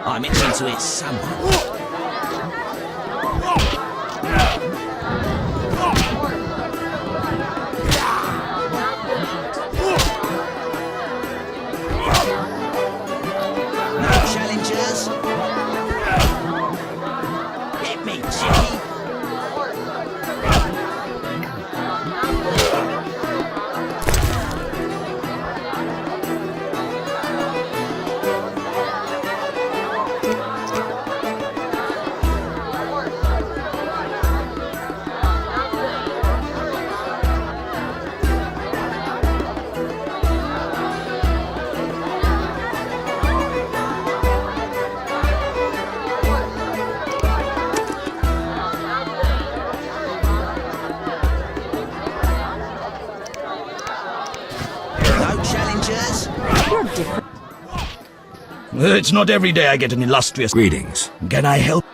I'm itching to hit someone. Challengers. Hit me, Jimmy. You're different. It's not every day I get an illustrious... Greetings. Can I help?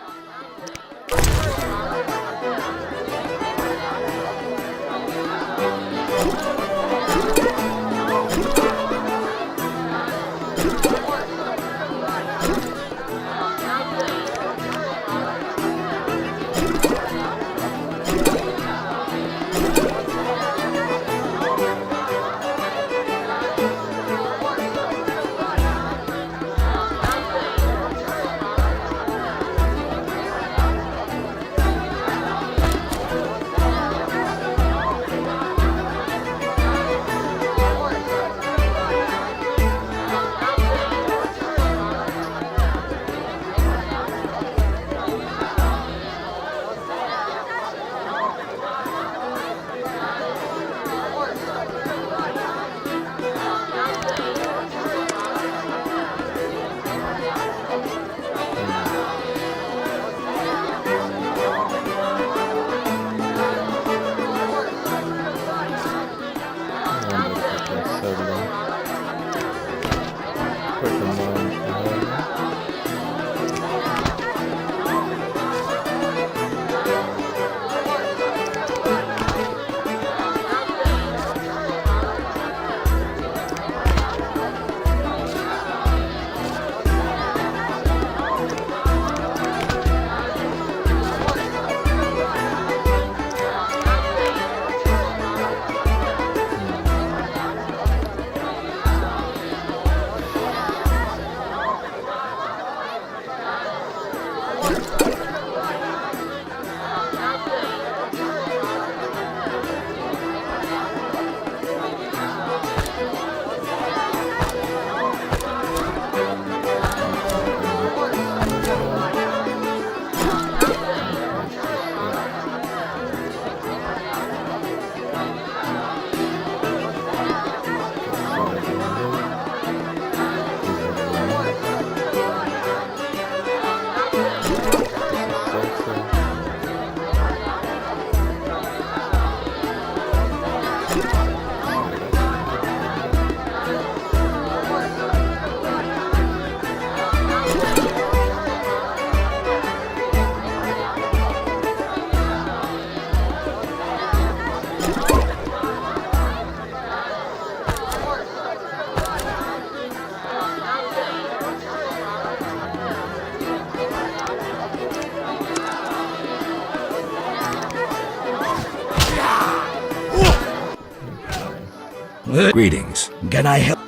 Greetings. Can I help?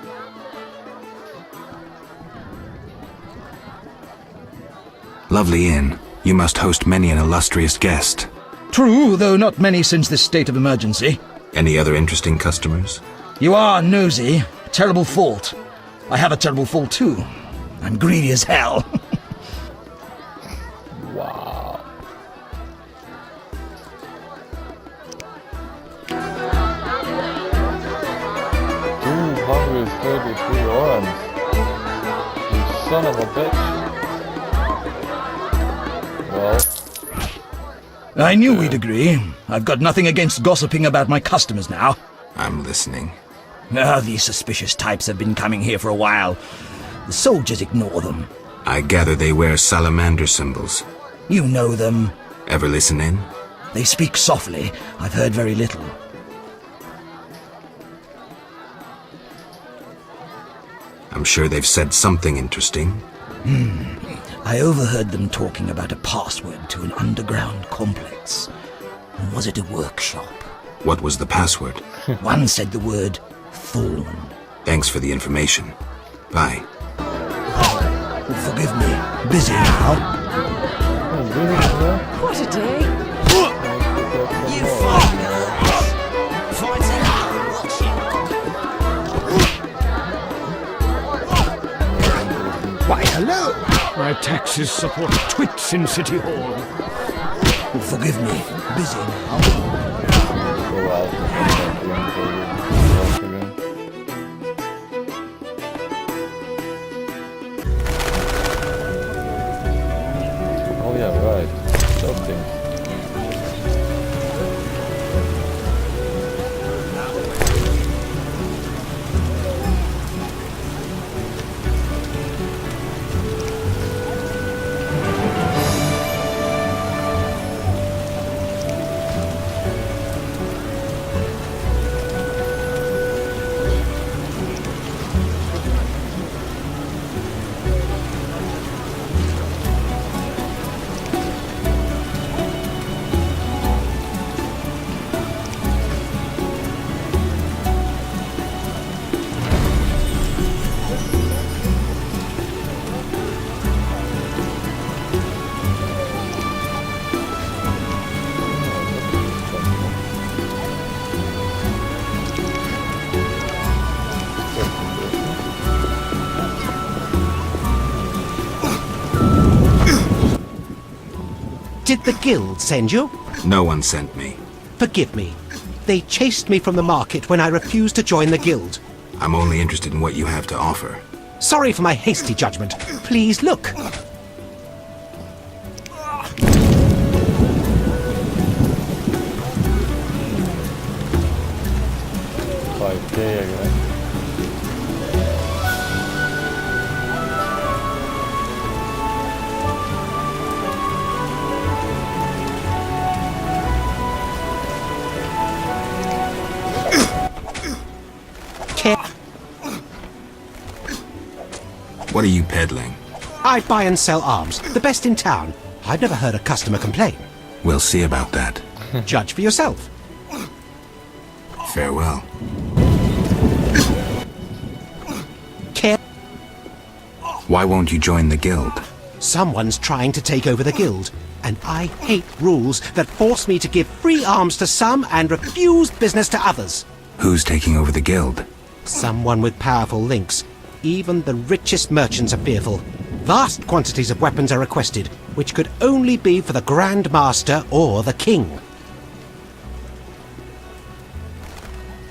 Lovely inn. You must host many an illustrious guest. True, though not many since this state of emergency. Any other interesting customers? You are nosy. Terrible fault. I have a terrible fault too. I'm greedy as hell. Wow. $233. You son of a bitch. Well, I knew we'd agree. I've got nothing against gossiping about my customers now. I'm listening. These suspicious types have been coming here for a while. The soldiers ignore them. I gather they wear salamander symbols. You know them. Ever listen in? They speak softly. I've heard very little. I'm sure they've said something interesting. I overheard them talking about a password to an underground complex. Was it a workshop? What was the password? One said the word Thorn. Thanks for the information. Bye. Forgive me. Busy now. What a day! You fuckers! Find out what's Why, hello! My taxes support twits in City Hall. Forgive me. Busy now. Go out and again. Oh yeah, right. Those things. Did the guild send you? No one sent me. Forgive me. They chased me from the market when I refused to join the guild. I'm only interested in what you have to offer. Sorry for my hasty judgment. Please look. 5K again. What are you peddling? I buy and sell arms, the best in town. I've never heard a customer complain. We'll see about that. Judge for yourself. Farewell. Care. Why won't you join the guild? Someone's trying to take over the guild, and I hate rules that force me to give free arms to some and refuse business to others. Who's taking over the guild? Someone with powerful links. Even the richest merchants are fearful. Vast quantities of weapons are requested, which could only be for the Grand Master or the King.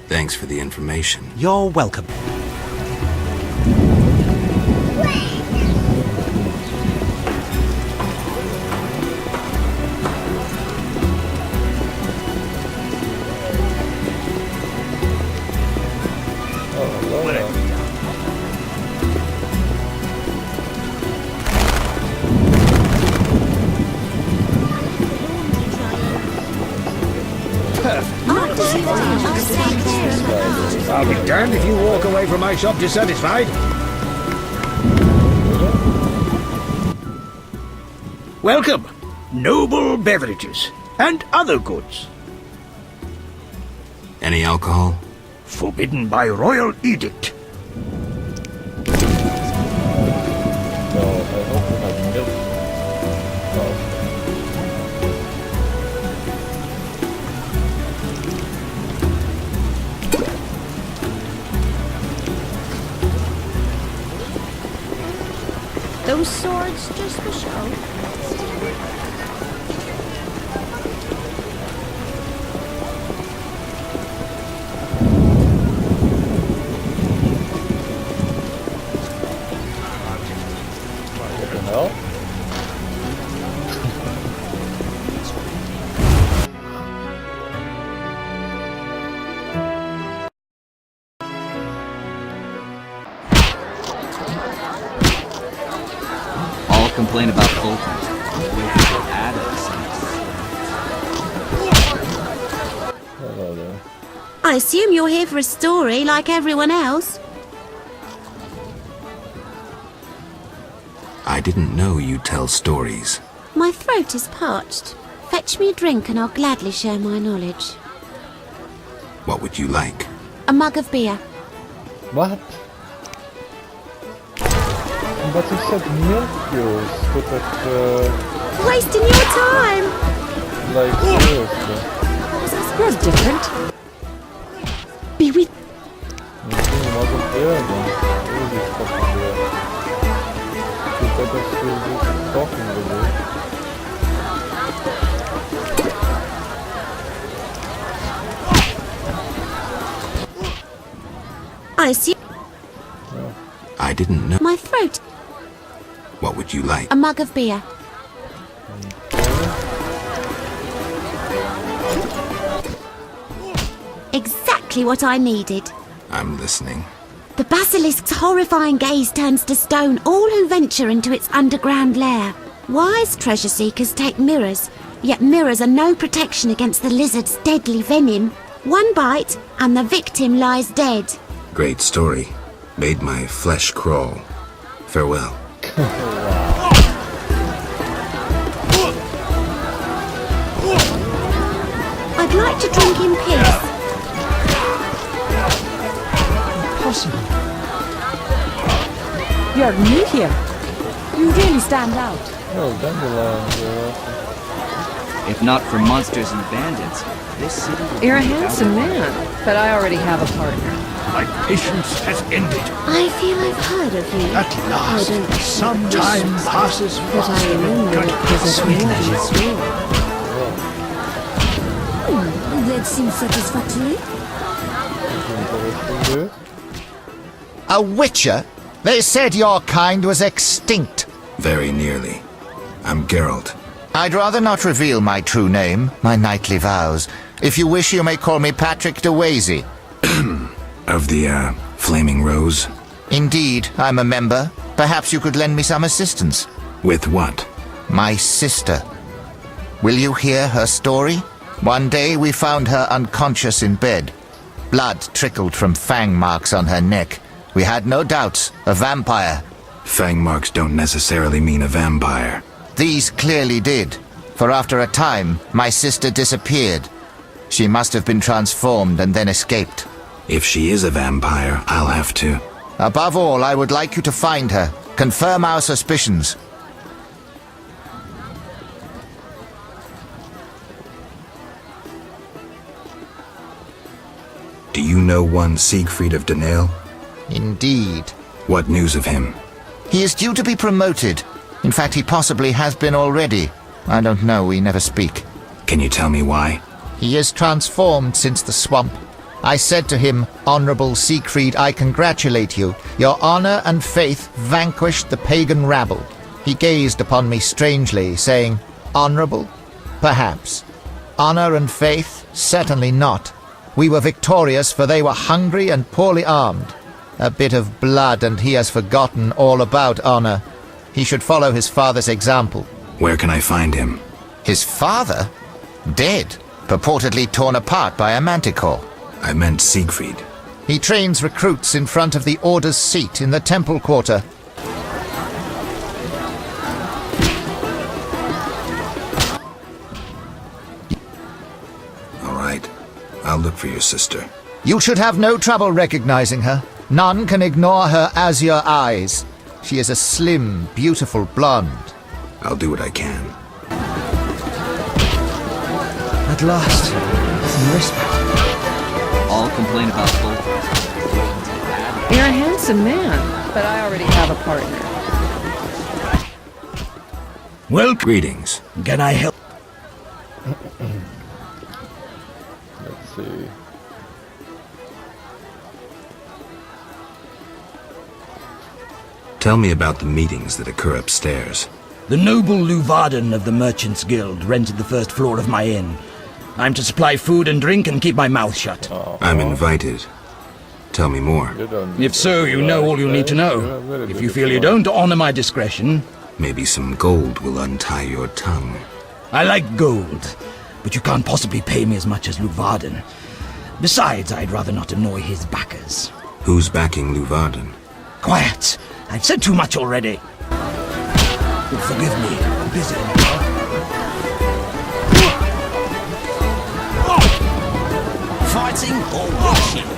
Thanks for the information. You're welcome. I'll be damned if you walk away from my shop dissatisfied. Welcome. Noble beverages and other goods. Any alcohol? Forbidden by royal edict. No, I hope I can get. Oh. Those swords just for show. What the hell? All complain about Fulton. Hello there. I assume you're here for a story like everyone else. I didn't know you tell stories. My throat is parched. Fetch me a drink and I'll gladly share my knowledge. What would you like? A mug of beer. What? But you said milk juice, but that's Wasting your time! like seriously. You're different. Be with... Misschien was het eerder. Hoe is dit fucking weer? Ik think that she's just talking with you. I see I didn't know. my throat. What would you like? A mug of beer. Exactly what I needed. I'm listening. The basilisk's horrifying gaze turns to stone all who venture into its underground lair. Wise treasure seekers take mirrors, yet mirrors are no protection against the lizard's deadly venom. One bite, and the victim lies dead. Great story. Made my flesh crawl. Farewell. I'd like to drink in peace. Impossible. You're new here. You really stand out. No, dandelions. If not for monsters and bandits, this city would You're a be without handsome a- man, but I already have a partner. My patience has ended. I feel I've heard of you. At last, I don't some time passes but I remember it because of Sweet what leisure. you swore. That seems satisfactory. Interesting. A witcher? They said your kind was extinct. Very nearly. I'm Geralt. I'd rather not reveal my true name, my knightly vows. If you wish, you may call me Patrick de Wazy. Of the, Flaming Rose? Indeed, I'm a member. Perhaps you could lend me some assistance. With what? My sister. Will you hear her story? One day we found her unconscious in bed. Blood trickled from fang marks on her neck. We had no doubts, a vampire. Fang marks don't necessarily mean a vampire. These clearly did, for after a time, my sister disappeared. She must have been transformed and then escaped. If she is a vampire, I'll have to. Above all, I would like you to find her. Confirm our suspicions. Do you know one Siegfried of Danale? Indeed. What news of him? He is due to be promoted. In fact, he possibly has been already. I don't know, we never speak. Can you tell me why? He is transformed since the swamp. I said to him, Honorable Siegfried, I congratulate you. Your honor and faith vanquished the pagan rabble. He gazed upon me strangely, saying, Honorable? Perhaps. Honor and faith? Certainly not. We were victorious, for they were hungry and poorly armed. A bit of blood, and he has forgotten all about honor. He should follow his father's example. Where can I find him? His father? Dead. Purportedly torn apart by a manticore. I meant Siegfried. He trains recruits in front of the Order's seat in the Temple Quarter. All right. I'll look for your sister. You should have no trouble recognizing her. None can ignore her azure eyes. She is a slim, beautiful blonde. I'll do what I can. At last, some respite. All complain about Fulton. You're a handsome man, but I already have a partner. Well, Greetings. can I help? Let's see. Tell me about the meetings that occur upstairs. The noble Luvarden of the Merchants Guild rented the first floor of my inn. I'm to supply food and drink and keep my mouth shut. I'm invited. Tell me more. You don't If so, you know all you need to know. If you feel you don't honor my discretion, Maybe some gold will untie your tongue. I like gold, but you can't possibly pay me as much as Luvarden. Besides, I'd rather not annoy his backers. Who's backing Luvarden? Quiet! I've said too much already. Forgive me, I'm busy now. Fighting or watching?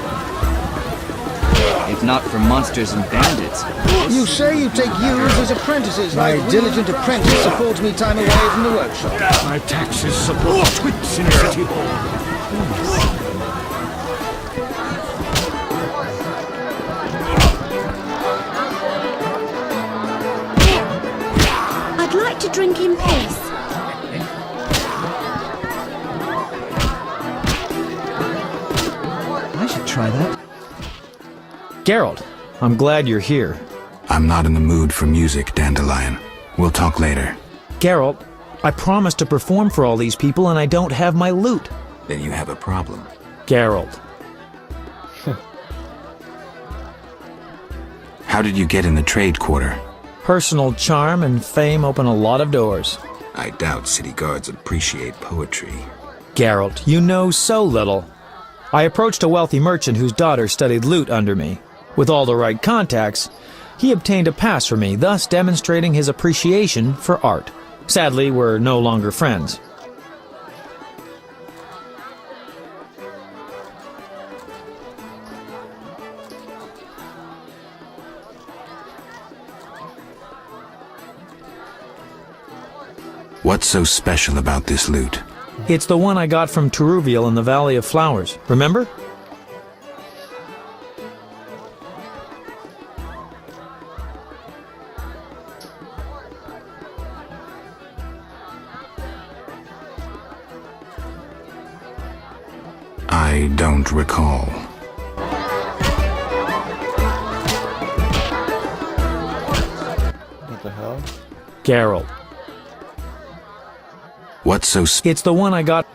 If not for monsters and bandits, You say you take youths as apprentices. My diligent apprentice affords me time away from the workshop. My taxes support twits in City Hall. I'd like to drink in peace. I should try that. Geralt, I'm glad you're here. I'm not in the mood for music, Dandelion. We'll talk later. Geralt, I promised to perform for all these people and I don't have my lute. Then you have a problem. Geralt. How did you get in the trade quarter? Personal charm and fame open a lot of doors. I doubt city guards appreciate poetry. Geralt, you know so little. I approached a wealthy merchant whose daughter studied lute under me. With all the right contacts, he obtained a pass for me, thus demonstrating his appreciation for art. Sadly, we're no longer friends. What's so special about this lute? It's the one I got from Teruviel in the Valley of Flowers. Remember? I don't recall. What the hell? Geralt. What's so It's the one I got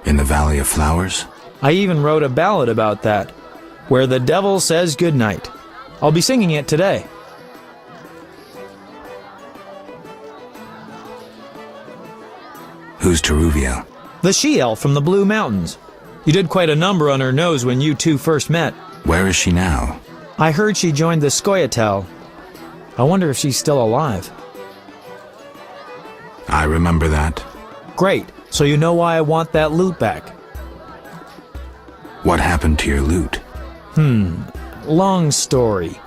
in the Valley of Flowers? I even wrote a ballad about that, where the devil says goodnight. I'll be singing it today. Who's Teruviel? The she-elf from the Blue Mountains. You did quite a number on her nose when you two first met. Where is she now? I heard she joined the Scoia'tael. I wonder if she's still alive. I remember that. Great, so you know why I want that lute back. What happened to your lute? Long story.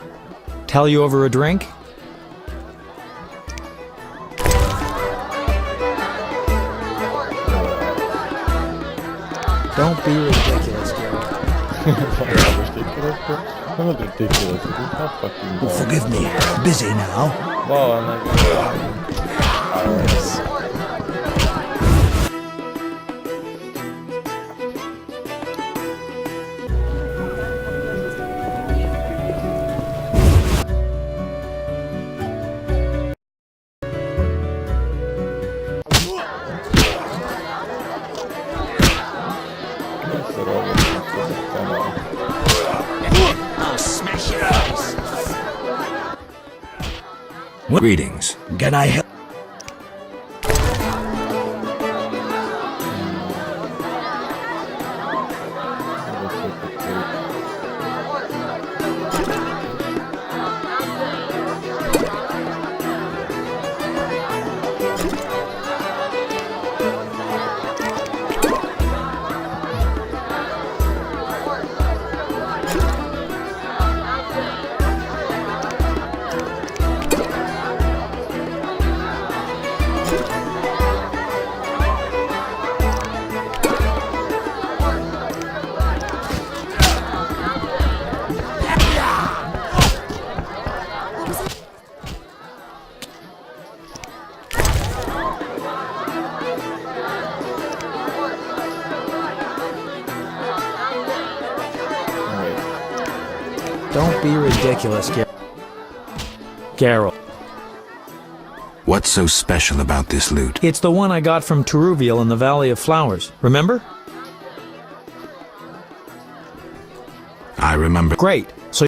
Tell you over a drink? Don't be ridiculous, Geralt. Ridiculous, bro? I'm not ridiculous. It's not fucking Oh, forgive me, I'm busy now. Well, I'm like... I'll smash your face. Greetings. Can I help? Don't be ridiculous, Geralt. What's so special about this lute? It's the one I got from Teruviel in the Valley of Flowers. Remember? I remember. Great. So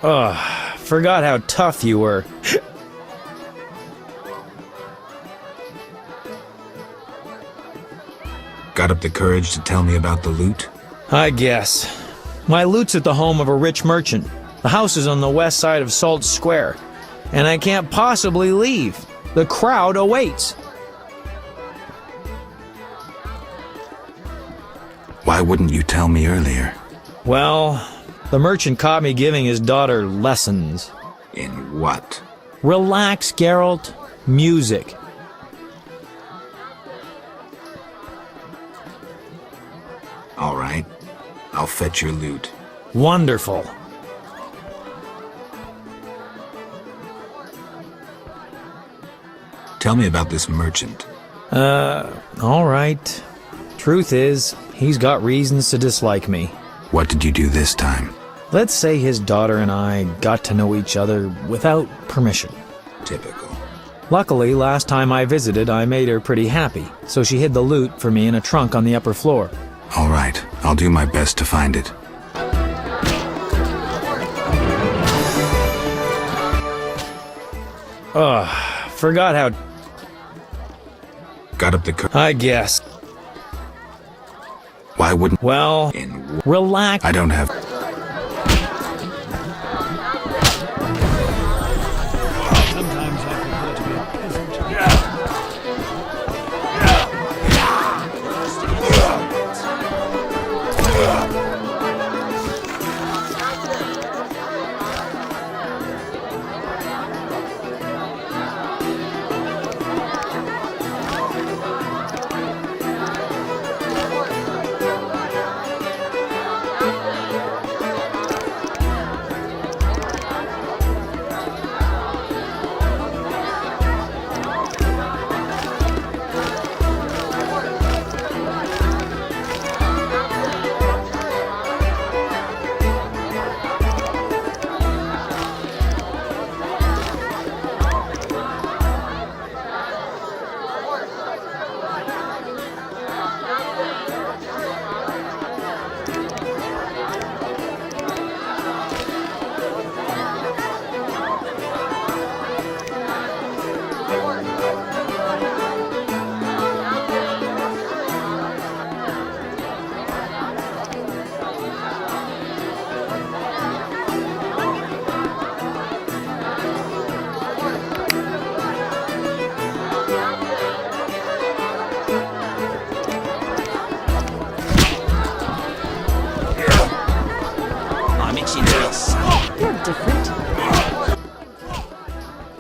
Forgot how tough you were. Got up the courage to tell me about the loot? I guess. My loot's at the home of a rich merchant. The house is on the west side of Salt Square. And I can't possibly leave. The crowd awaits. Why wouldn't you tell me earlier? Well, the merchant caught me giving his daughter lessons. In what? Relax, Geralt. Music. All right. I'll fetch your loot. Wonderful. Tell me about this merchant. All right. Truth is, he's got reasons to dislike me. What did you do this time? Let's say his daughter and I got to know each other without permission. Typical. Luckily, last time I visited, I made her pretty happy, so she hid the loot for me in a trunk on the upper floor. All right. I'll do my best to find it. Forgot how... Got up the courage. I guess. Why wouldn't... Well, relax. I don't have... Sometimes I prefer to be a peasant.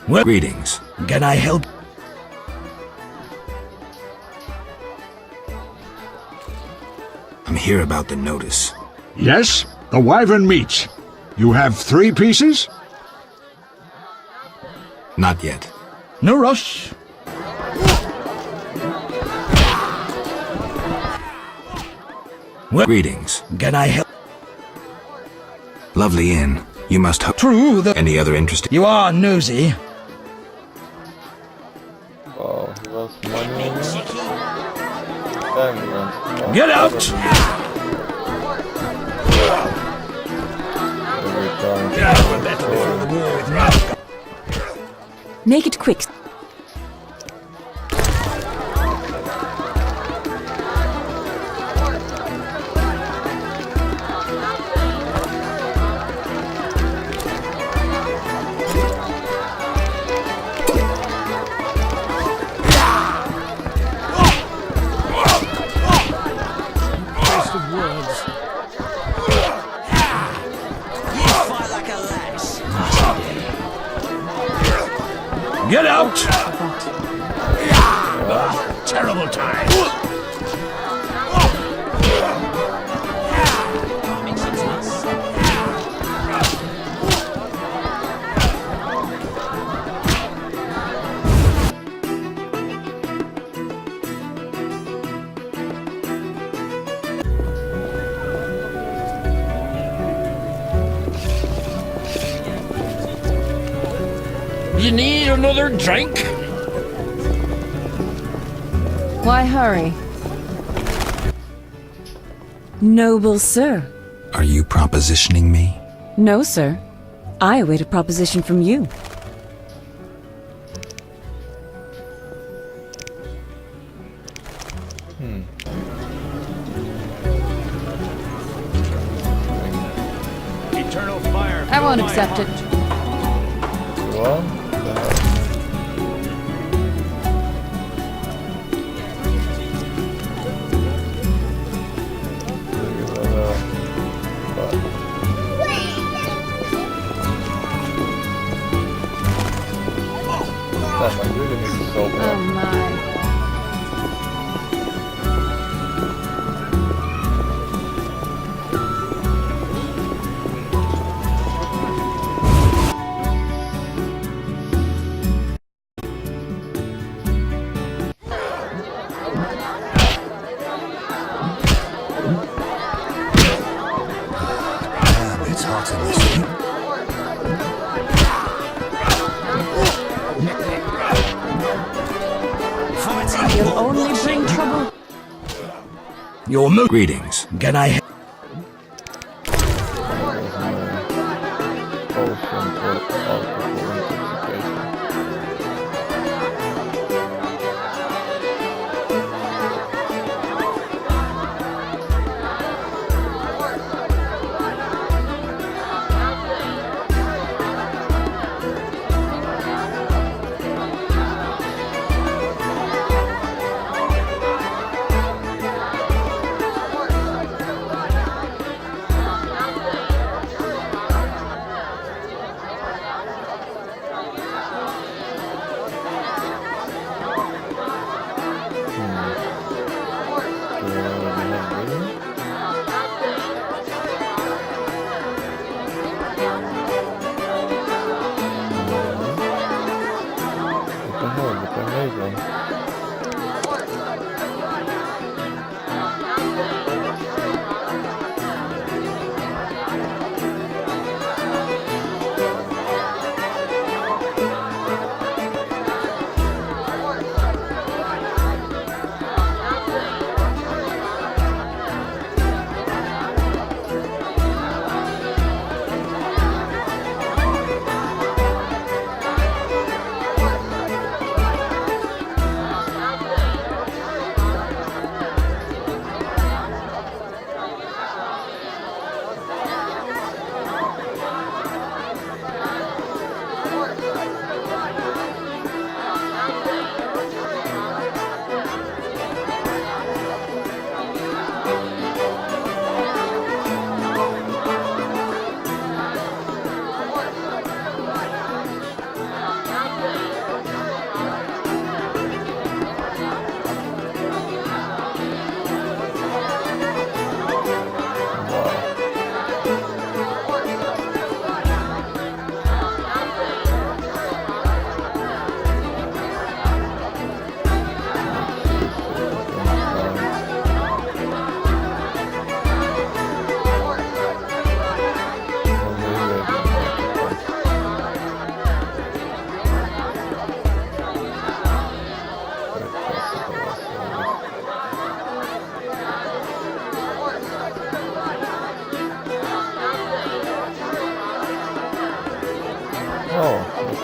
Well, Greetings. can I help? I'm here about the notice. Yes, the wyvern meats. You have 3 pieces? Not yet. No rush. Well, Greetings. can I help? Lovely inn. You must hope... True, Any other interesting... you are nosy. Wow, he wants money on me? Damn, he wants money. Get out! Every time. We're better before the war with Ravka. Make it quick. Waste of words. Get out! Terrible time. You need another drink? Why hurry? Noble sir. Are you propositioning me? No, sir. I await a proposition from you. Eternal fire. I won't accept it. Well, I really need to solve that. Oh my. It's hot in this room. You'll only bring trouble. Your mo- Greetings. Can I help?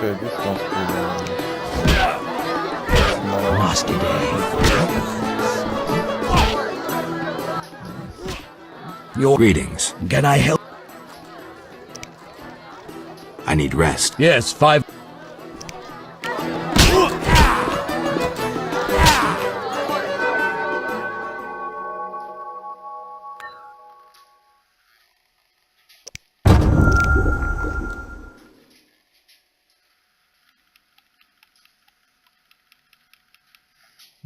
Okay, this must be Nasty day. Your Greetings. Can I help? I need rest. Yes, 5.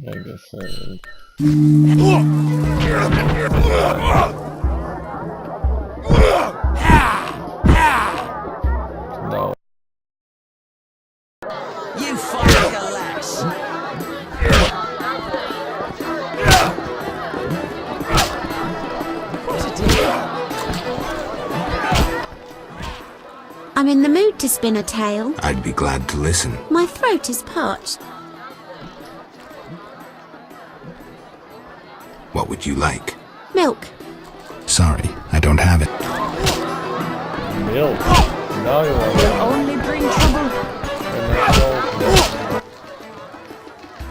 I guess no. You fucking lass. I'm in the mood to spin a tale. I'd be glad to listen. My throat is parched. What would you like? Milk. Sorry, I don't have it. Milk. Now you want Will only bring trouble.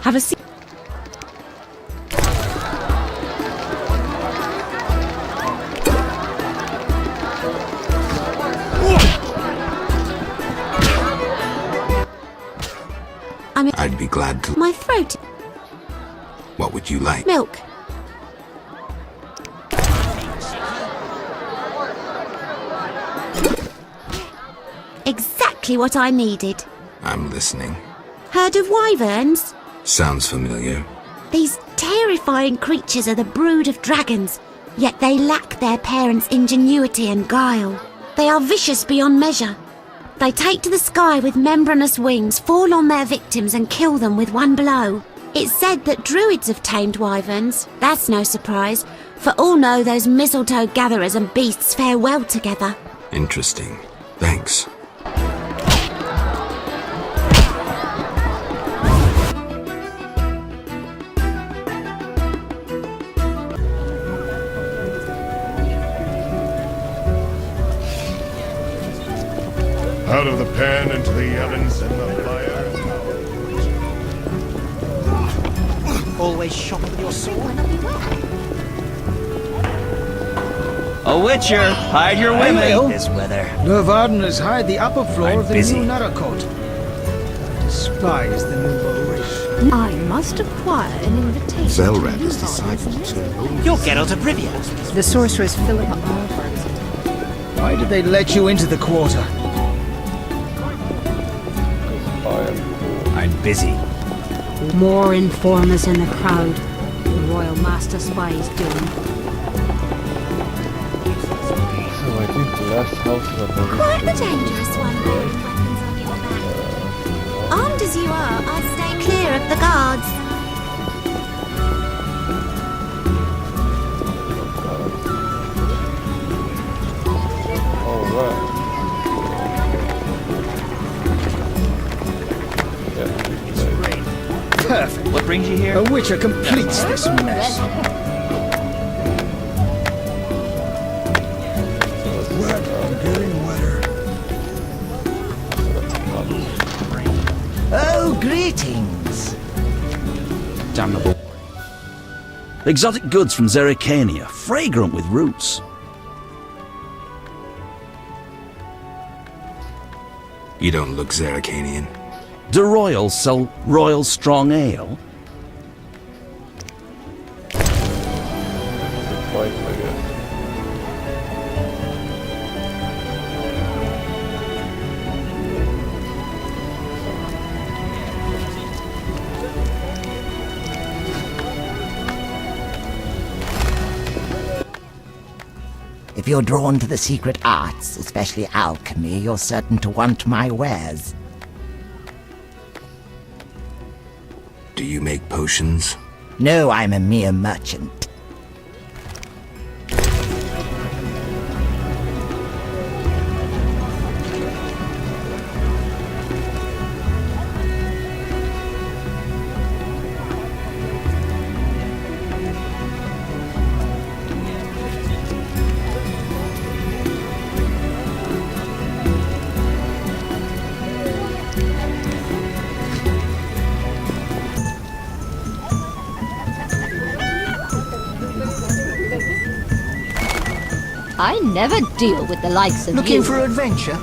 Have a seat. I'd be glad to. My throat. What would you like? Milk. Exactly what I needed. I'm listening. Heard of wyverns? Sounds familiar. These terrifying creatures are the brood of dragons, yet they lack their parents' ingenuity and guile. They are vicious beyond measure. They take to the sky with membranous wings, fall on their victims and kill them with one blow. It's said that druids have tamed wyverns. That's no surprise, for all know those mistletoe gatherers and beasts fare well together. Interesting. Thanks. Out of the pan into the ovens and the fire. Always shop with your sword. A witcher, hide your women. This weather. Lurvarden has hired the upper floor of the new Narrakot. I despise the nouveau riche. I must acquire an invitation. Zelrad is disciple to. You're Geralt of Rivia. The sorceress Philippa Alford. Why did they let you into the quarter? I'm busy. More informers in the crowd. The Royal Master Spy is doing. So I think the last house is up there. Quite the dangerous one, weapons I'll give back. Armed as you are, I'd stay clear of the guards. Alright. Perfect. What brings you here? A witcher completes this mess. Wet, getting wetter. Oh, greetings. Damnable. Exotic goods from Zerrikania, fragrant with roots. You don't look Zerrikanian. Do royals sell royal strong ale? Quite, I guess. If you're drawn to the secret arts, especially alchemy, you're certain to want my wares. Do you make potions? No, I'm a mere merchant. I never deal with the likes of Looking you. for adventure?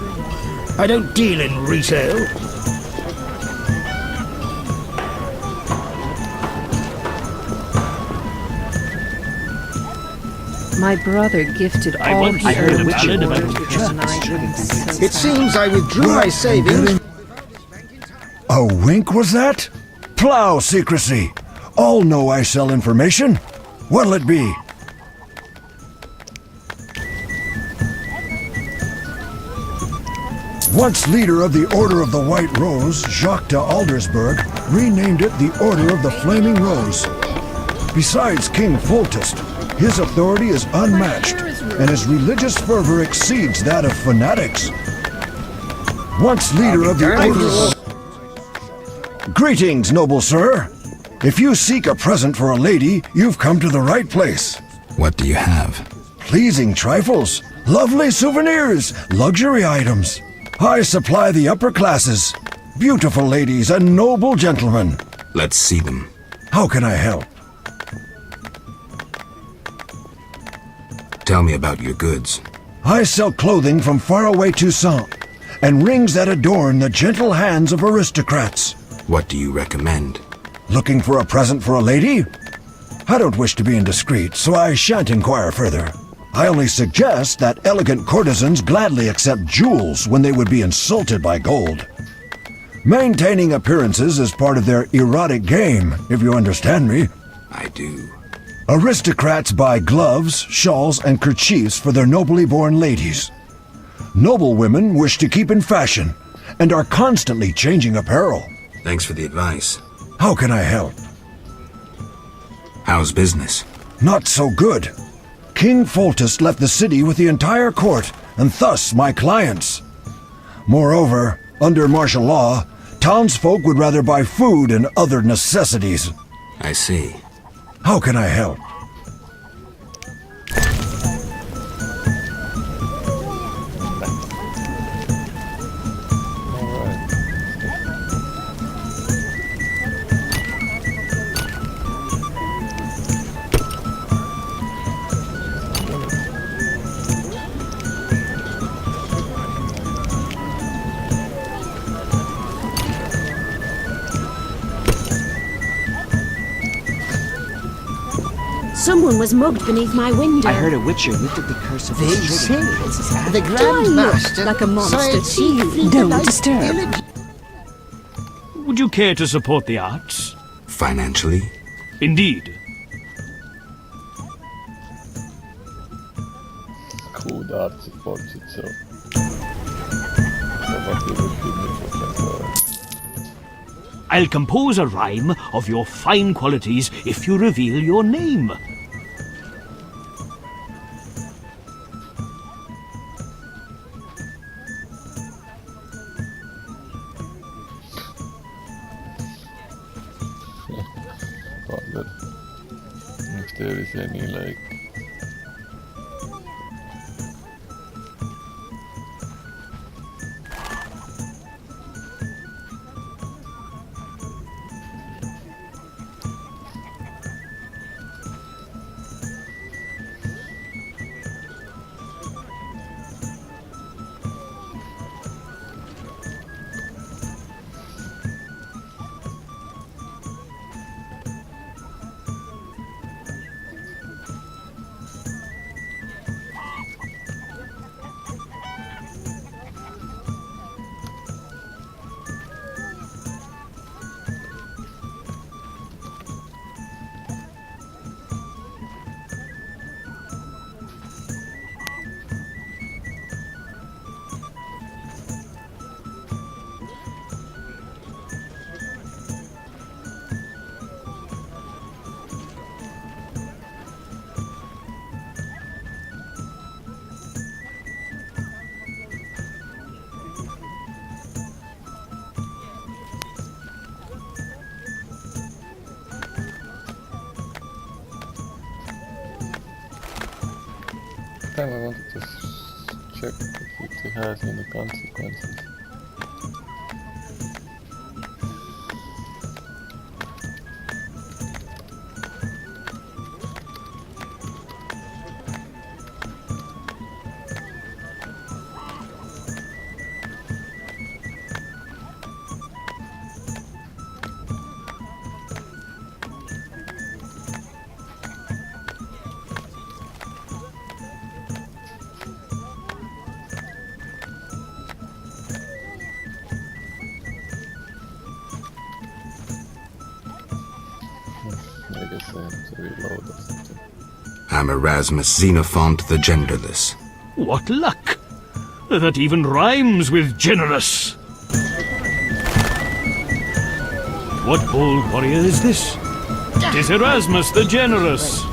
I don't deal in retail. My brother gifted all he owned in order to deny him so It seems I withdrew my savings. A wink was that? Plow secrecy. All know I sell information. What'll it be? Once leader of the Order of the White Rose, Jacques de Aldersberg renamed it the Order of the Flaming Rose. Besides King Foltest, his authority is unmatched, and his religious fervor exceeds that of fanatics. Once leader of the Order of... Greetings, noble sir. If you seek a present for a lady, you've come to the right place. What do you have? Pleasing trifles, lovely souvenirs, luxury items. I supply the upper classes. Beautiful ladies and noble gentlemen. Let's see them. How can I help? Tell me about your goods. I sell clothing from faraway Toussaint, and rings that adorn the gentle hands of aristocrats. What do you recommend? Looking for a present for a lady? I don't wish to be indiscreet, so I shan't inquire further. I only suggest that elegant courtesans gladly accept jewels when they would be insulted by gold. Maintaining appearances is part of their erotic game, if you understand me. I do. Aristocrats buy gloves, shawls, and kerchiefs for their nobly born ladies. Noble women wish to keep in fashion and are constantly changing apparel. Thanks for the advice. How can I help? How's business? Not so good. King Foltest left the city with the entire court, and thus my clients. Moreover, under martial law, townsfolk would rather buy food and other necessities. I see. How can I help? Someone was mugged beneath my window. I heard a witcher lifted the curse of the trigger. The Grand Master, like a monster to you. Don't disturb. Would you care to support the arts? Financially? Indeed. Cool, the art supports itself. So what you would give me for 10 dollars? I'll compose a rhyme of your fine qualities if you reveal your name. If there is any like I wanted to check if it has any consequences. I guess I have to reload or something. I'm Erasmus Xenophont the Genderless. What luck! That even rhymes with generous. What bold warrior is this? 'Tis Erasmus the Generous.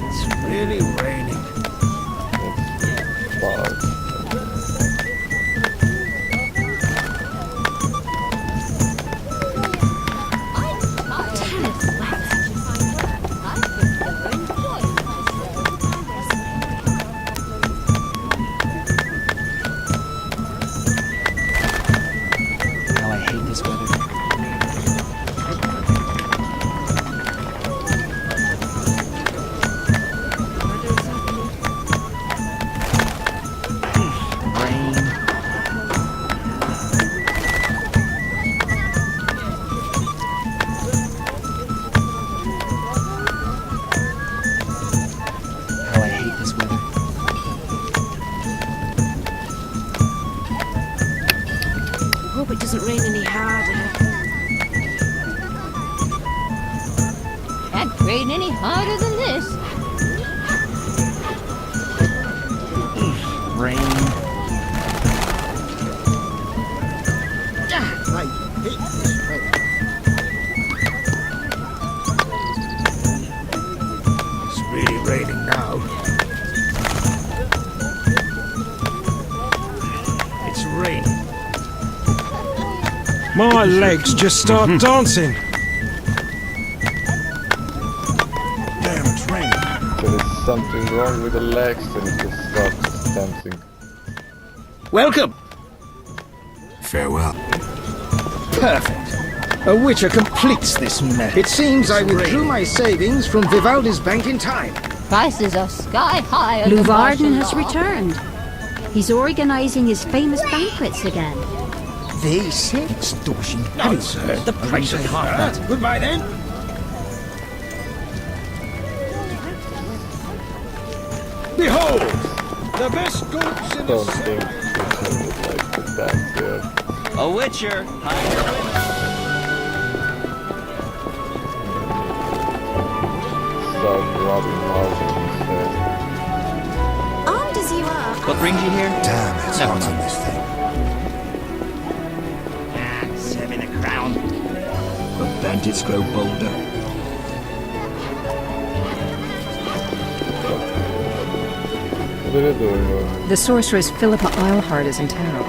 It's really raining. Can't train any harder than this. Rain. I hate this weather. It's really raining now. It's raining. My legs just start dancing. Damn, it's raining. So there's something wrong with the legs and it just starts dancing. Welcome. Farewell. Perfect. A witcher completes this mess. It seems I withdrew my savings from Vivaldi's bank in time. Prices are sky high. under Luvarden has martial law. returned. He's organizing his famous banquets again. They said extortion. Have you heard the price of half that? Goodbye then. Behold, the best goats in the Don't think Witcher would like to dance here. A Witcher! Start robbing houses instead. Armed as you are. What brings you here? Damn, it's Never hot mind. in this thing. Serve in a crown. The bandits grow bolder. What are they doing? The sorceress Philippa Eilhart is in town.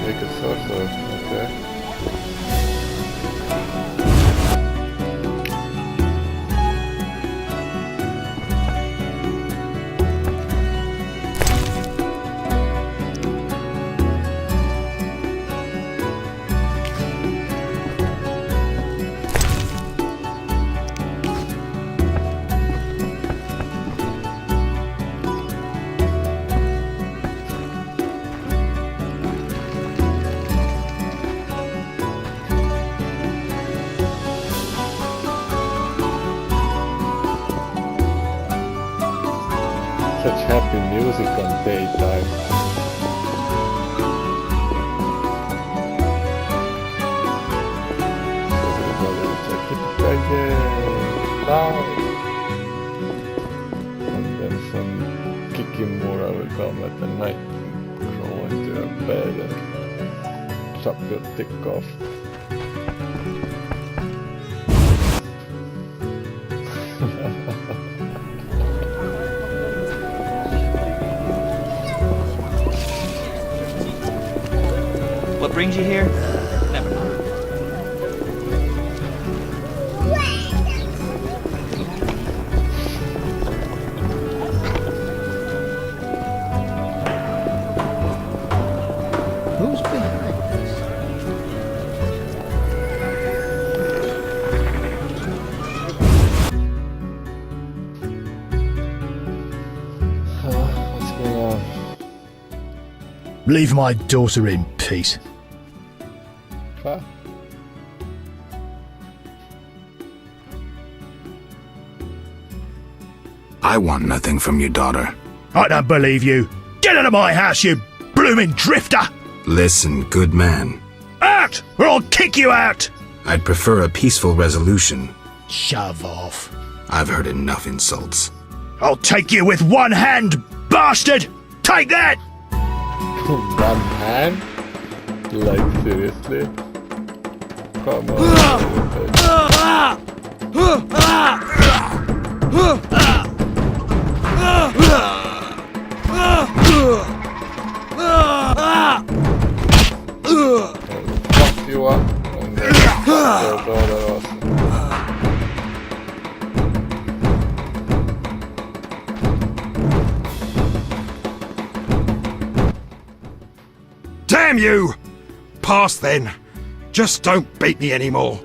Make a sorcerer, okay. Such happy music on daytime. Everybody is like, "Yippee-ki-yay, loud." And then some Kikimura will come at the night and crawl into your bed and chop your dick off. What brings you here? Never mind. Who's behind this? What's going on? Leave my daughter in peace. Huh? I want nothing from your daughter. I don't believe you. Get out of my house, you blooming drifter! Listen, good man. Out, or I'll kick you out! I'd prefer a peaceful resolution. Shove off. I've heard enough insults. I'll take you with one hand, bastard! Take that! One hand? Like, seriously? Come on. Fuck you up and then fuck your daughter also. Damn you! Pass then. Just don't beat me anymore.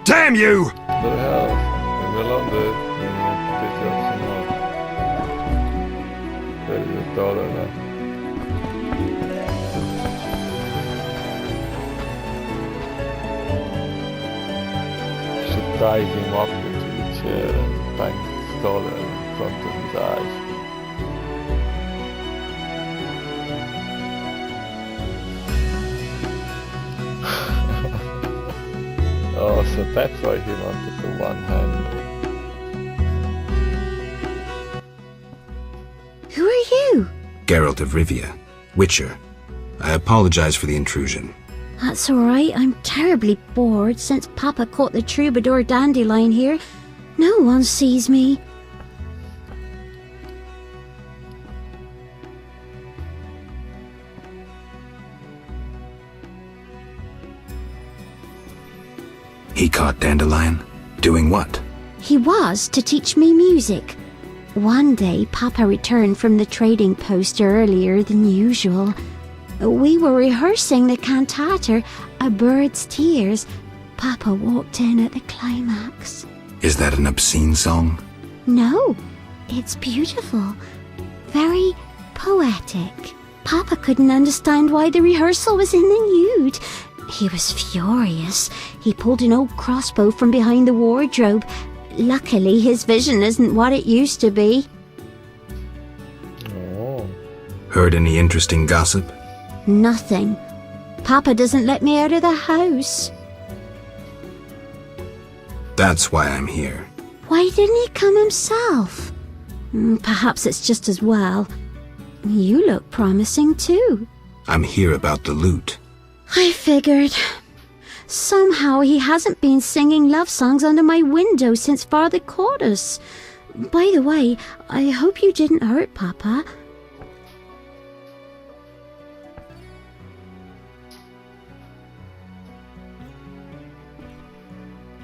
Damn you! What the hell? Leave me alone, dude. You need to pick up some more. Where is your daughter now? tie him up into a chair and bang the dollar in front of his eyes. Oh, so that's why he wanted the one hand. Who are you? Geralt of Rivia, Witcher. I apologize for the intrusion. That's all right. I'm terribly bored since Papa caught the troubadour Dandelion here. No one sees me. He caught Dandelion? Doing what? He was to teach me music. One day, Papa returned from the trading post earlier than usual. We were rehearsing the cantata, A Bird's Tears. Papa walked in at the climax. Is that an obscene song? No, it's beautiful. Very poetic. Papa couldn't understand why the rehearsal was in the nude. He was furious. He pulled an old crossbow from behind the wardrobe. Luckily, his vision isn't what it used to be. Oh. Heard any interesting gossip? Nothing. Papa doesn't let me out of the house. That's why I'm here. Why didn't he come himself? Perhaps it's just as well. You look promising too. I'm here about the loot. I figured. Somehow he hasn't been singing love songs under my window since Father caught us. By the way, I hope you didn't hurt Papa.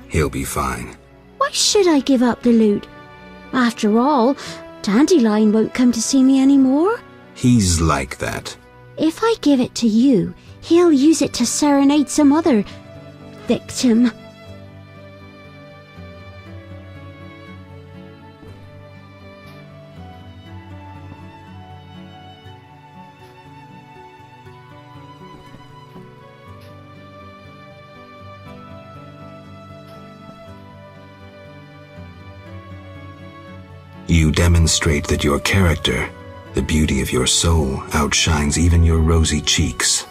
He'll be fine. Why should I give up the loot? After all, Dandelion won't come to see me anymore. He's like that. If I give it to you, he'll use it to serenade some other victim. You demonstrate that your character, the beauty of your soul, outshines even your rosy cheeks.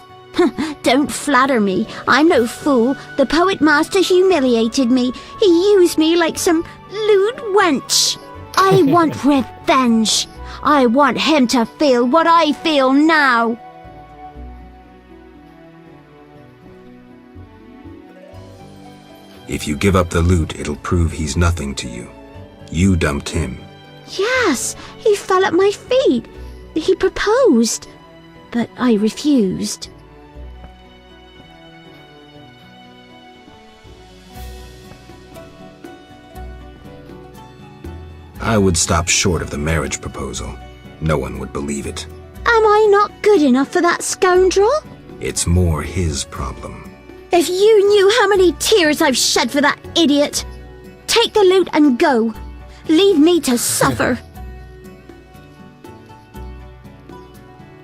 Don't flatter me. I'm no fool. The poet master humiliated me. He used me like some lewd wench. I want revenge. I want him to feel what I feel now. If you give up the loot, it'll prove he's nothing to you. You dumped him. Yes, he fell at my feet. He proposed, but I refused. I would stop short of the marriage proposal. No one would believe it. Am I not good enough for that scoundrel? It's more his problem. If you knew how many tears I've shed for that idiot. Take the loot and go. Leave me to suffer.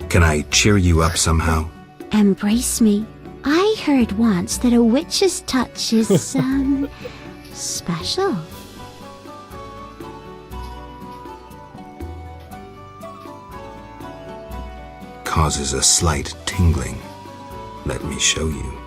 Can I cheer you up somehow? Embrace me. I heard once that a witch's touch is, special. Causes a slight tingling. Let me show you.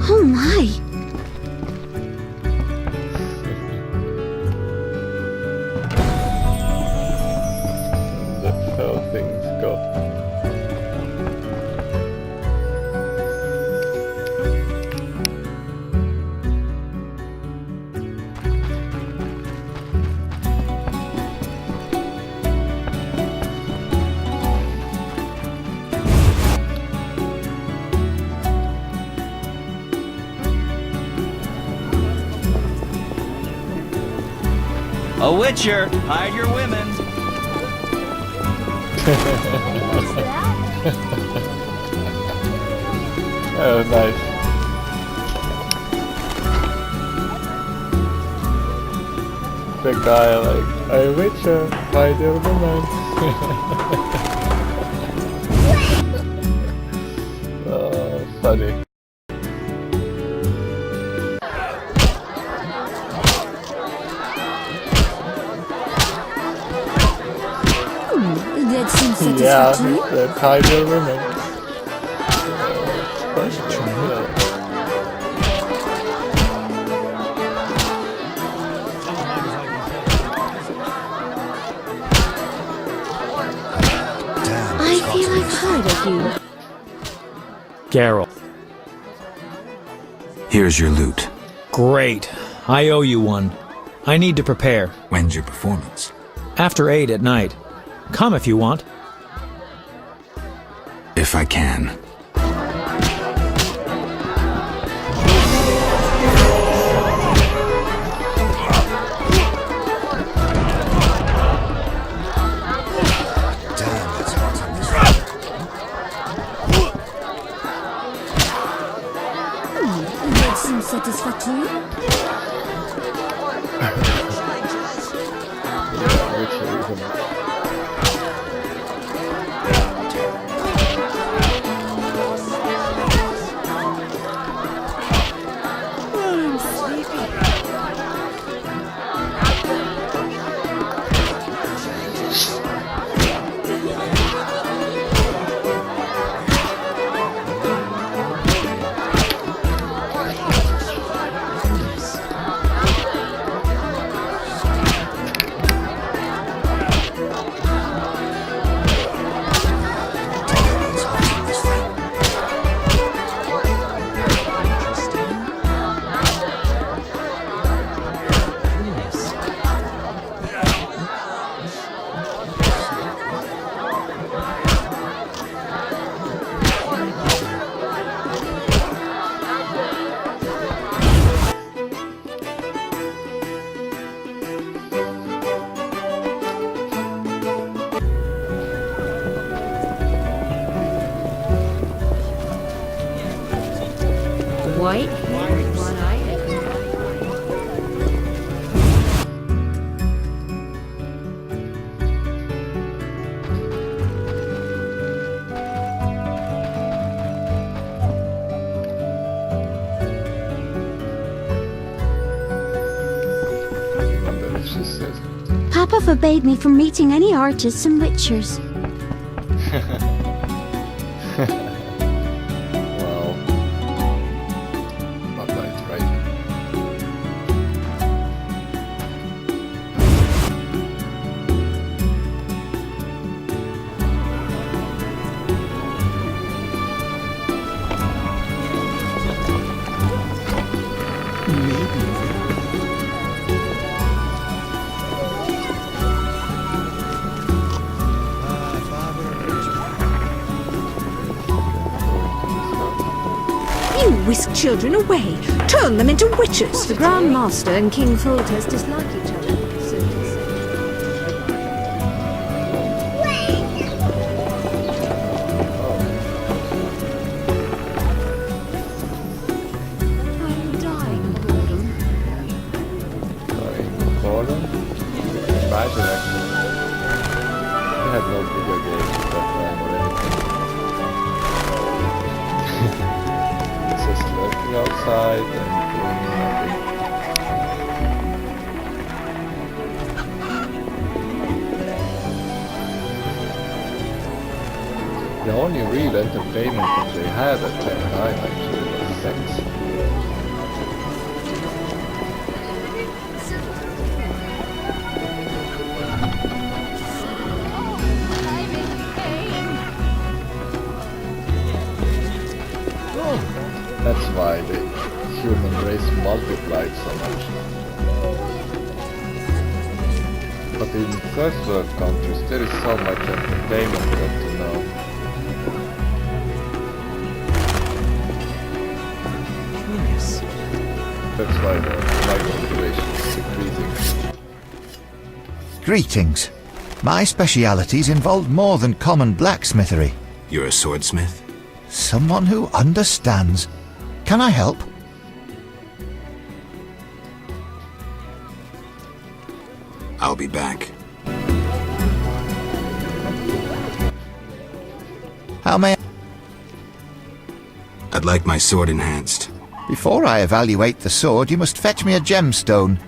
Oh my! That's how things go. A witcher, hide your women. What's that? Oh, nice. The guy like, I Witcher, my dear woman. Oh, funny. That seems Yeah, satisfactory. the hi dear woman. I feel I've heard of you. Geralt. Here's your loot. Great. I owe you one. I need to prepare. When's your performance? After 8 at night. Come if you want. If I can. That seems satisfactory. I'm sleepy. White, one eye. Papa forbade me from meeting any artists and witchers. Well, not nice, right? You whisk children away. Turn them into witches. The Grand Master and King Foltest dislike each other. So they say. I'm dying of boredom. Boredom? Imagine actually. We had no video games at that time or anything. Just lurking outside and doing nothing. The only real entertainment that they had at that time actually was sex. That's why the human race multiplied so much. But in first world countries there is so much entertainment for them to know. That's why the white population is decreasing. Greetings. My specialities involve more than common blacksmithery. You're a swordsmith? Someone who understands. Can I help? I'll be back. How may I... I'd like my sword enhanced. Before I evaluate the sword, you must fetch me a gemstone.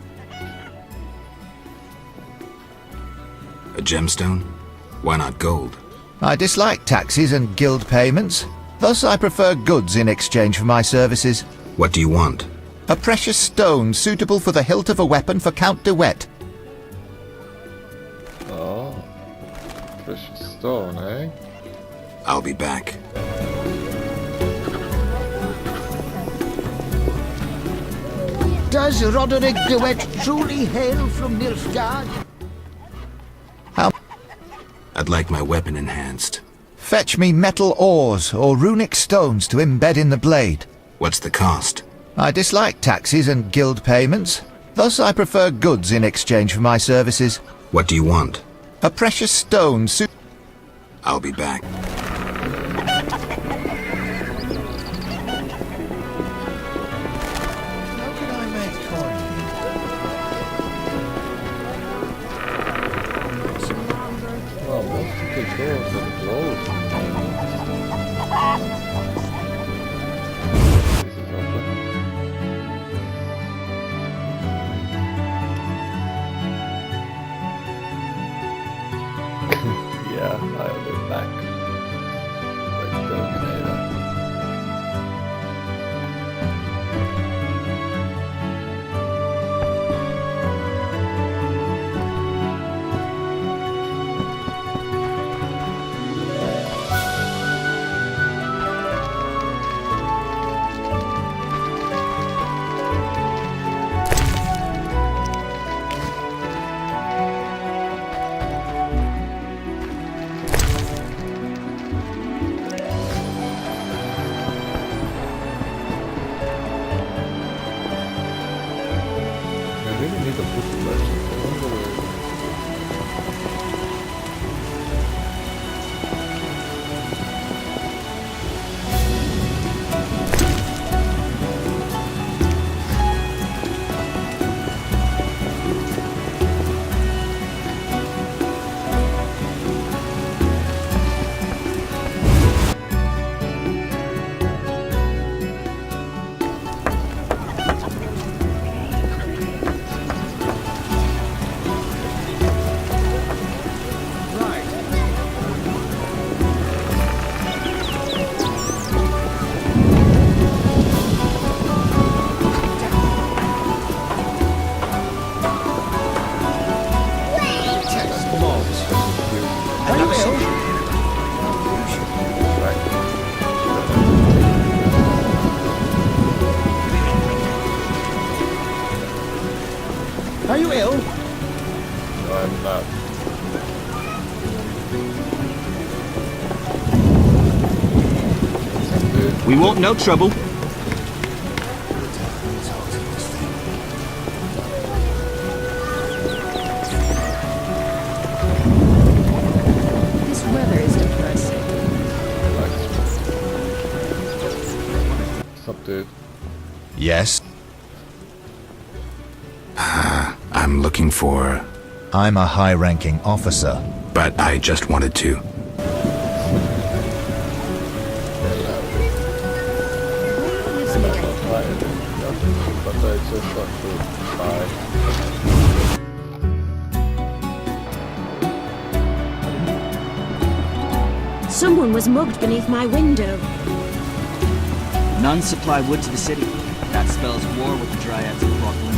A gemstone? Why not gold? I dislike taxes and guild payments. Thus I prefer goods in exchange for my services. What do you want? A precious stone suitable for the hilt of a weapon for Count de Wet. Oh. Precious stone, eh? I'll be back. Does Roderick de Wet truly hail from Nilfgaard? How? I'd like my weapon enhanced. Fetch me metal ores or runic stones to embed in the blade. What's the cost? I dislike taxes and guild payments. Thus I prefer goods in exchange for my services. What do you want? A precious stone I'll be back. Well, most of the doors are closed. This is open. Yeah, I'll be back. Like Terminator. I really need a book merchant. I wonder where Are you ill? No, I'm not. We won't know trouble. This weather is depressing. What's up, dude? Yes? I'm looking for... I'm a high-ranking officer. But I just wanted to. But I just want to buy. Someone was mugged beneath my window. None supply wood to the city. That spells war with the Dryads of Brooklyn.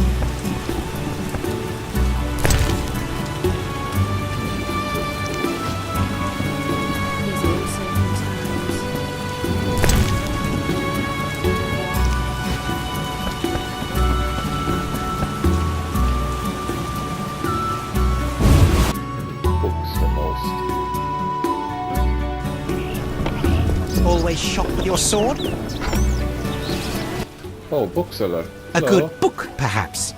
Books the most. Always shot with your sword? Oh, bookseller. A Hello. good book, perhaps.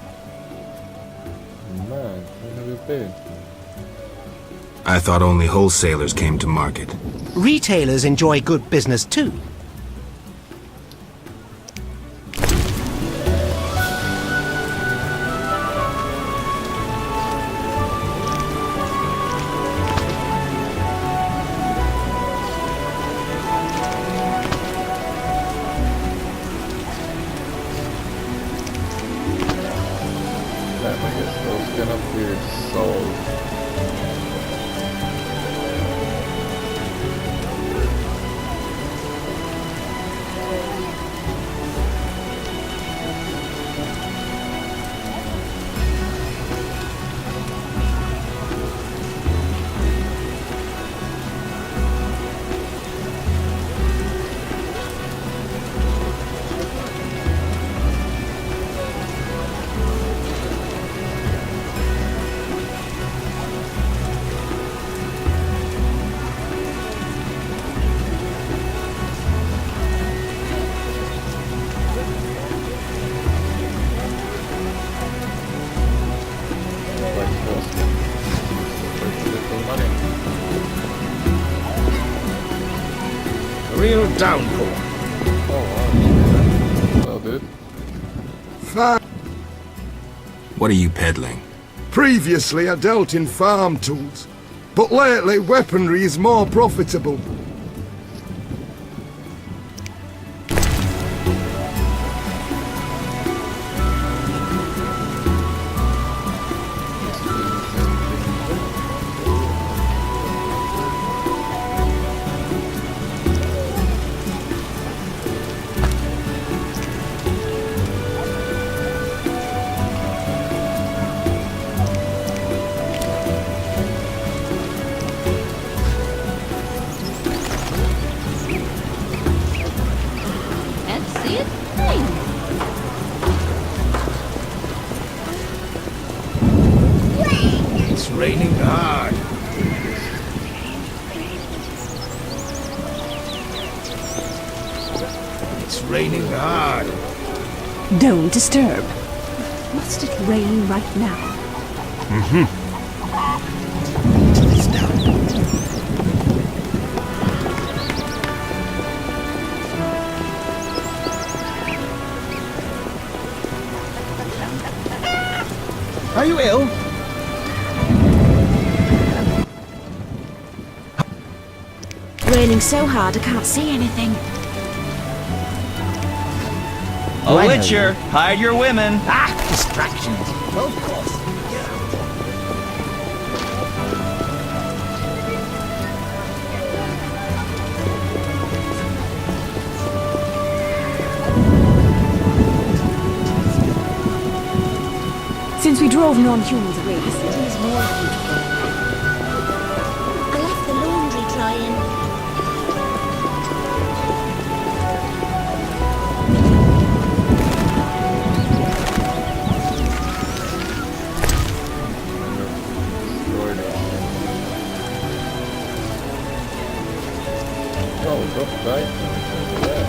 Man, where have you been? I thought only wholesalers came to market. Retailers enjoy good business too. I guess those gonna be sold. Real downpour. Oh, dude. What are you peddling? Previously I dealt in farm tools, but lately weaponry is more profitable. It's raining hard. It's raining hard. Don't disturb. Must it rain right now? Are you ill? Raining so hard I can't see anything. A witcher, hide your women. Ah, distractions. Well, of course. Since we drove non-humans away, the city is more beautiful. I left the laundry drying. Oh, drop right. Yeah.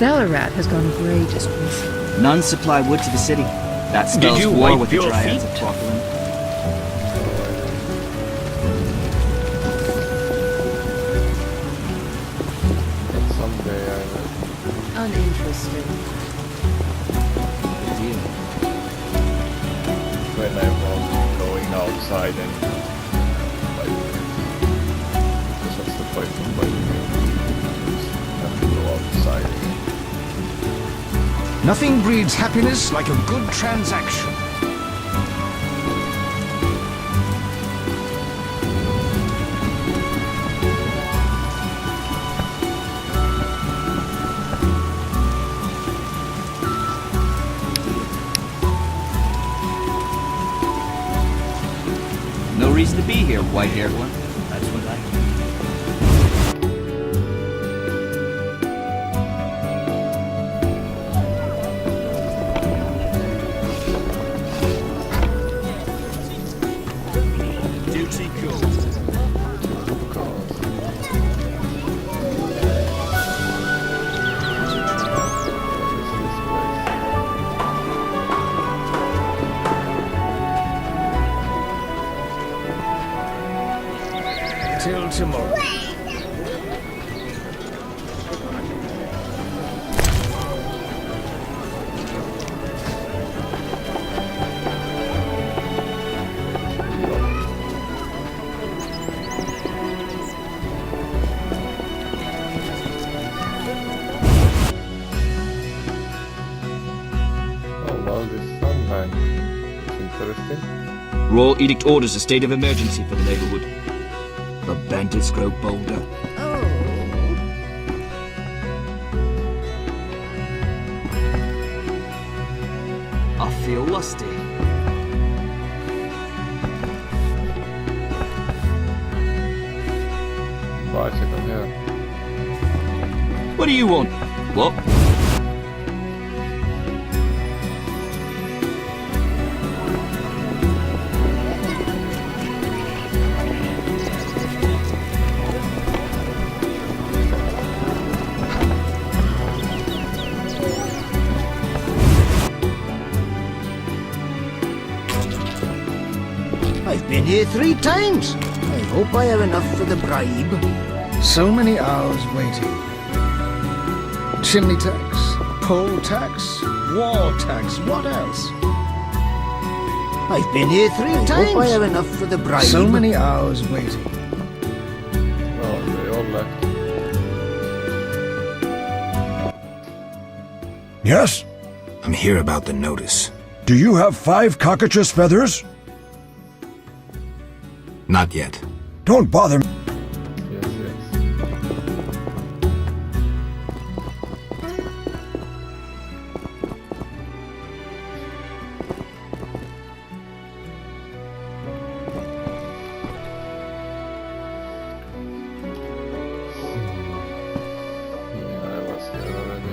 Delarat has gone grey just recently. None supply wood to the city. That spells you war wipe with the your Dryads feet? of Quaquilin. Someday I will. Uninterested. When I was going outside and because what's the point of fighting you? Have to go outside again. Nothing breeds happiness like a good transaction. No reason to be here, white-haired one. That's what I... Duty called. Till tomorrow. Oh well, this sunlight is interesting. Royal Edict orders a state of emergency for the neighborhood. The bandits grow bolder. I feel lusty. Bicycle here. What do you want? What? I've been here 3 times. I hope I have enough for the bribe. So many hours waiting. Chimney tax, poll tax, war tax, what else? I've been here 3 times. I hope I have enough for the bribe. So many hours waiting. Oh, they all left. Yes? I'm here about the notice. Do you have 5 cockatrice feathers? Not yet. Don't bother me. Yes, yes. Yeah, I was here already.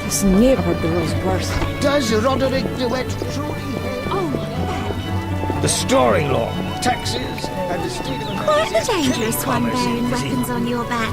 This neighborhood grows worse. Does Roderick DeWitt truly hate? Oh, my back. The storing law, taxes, and the state of Quite a emergency. dangerous one bearing weapons on your back.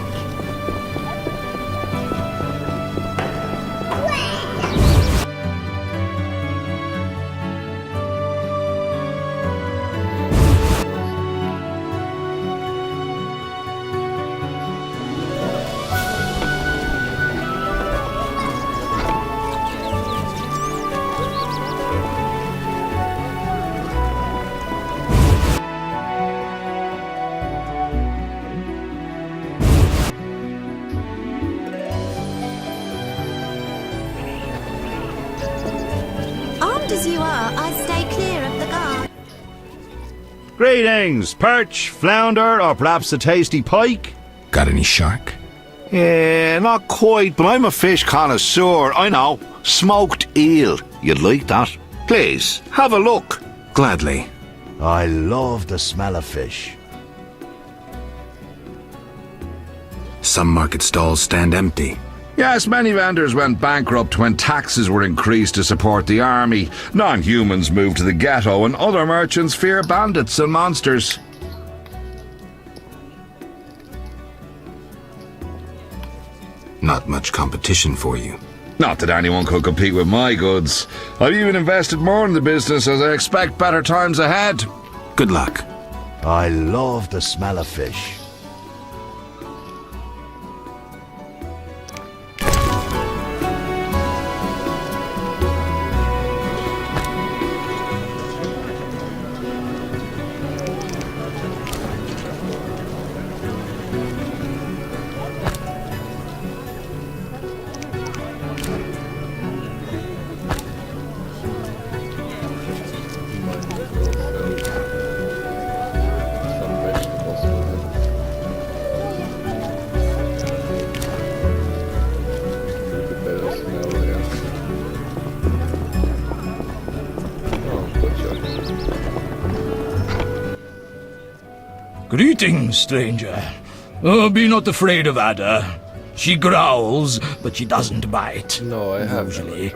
Armed as you are, I'd stay clear of the guard. Greetings, perch, flounder, or perhaps a tasty pike? Got any shark? Yeah, not quite, but I'm a fish connoisseur, I know. Smoked eel. You'd like that? Please, have a look. Gladly. I love the smell of fish. Some market stalls stand empty. Yes, many vendors went bankrupt when taxes were increased to support the army. Non-humans moved to the ghetto, and other merchants fear bandits and monsters. Not much competition for you. Not that anyone could compete with my goods. I've even invested more in the business as I expect better times ahead. Good luck. I love the smell of fish. Greetings, stranger. Oh, be not afraid of Ada. She growls, but she doesn't bite. No, I have usually.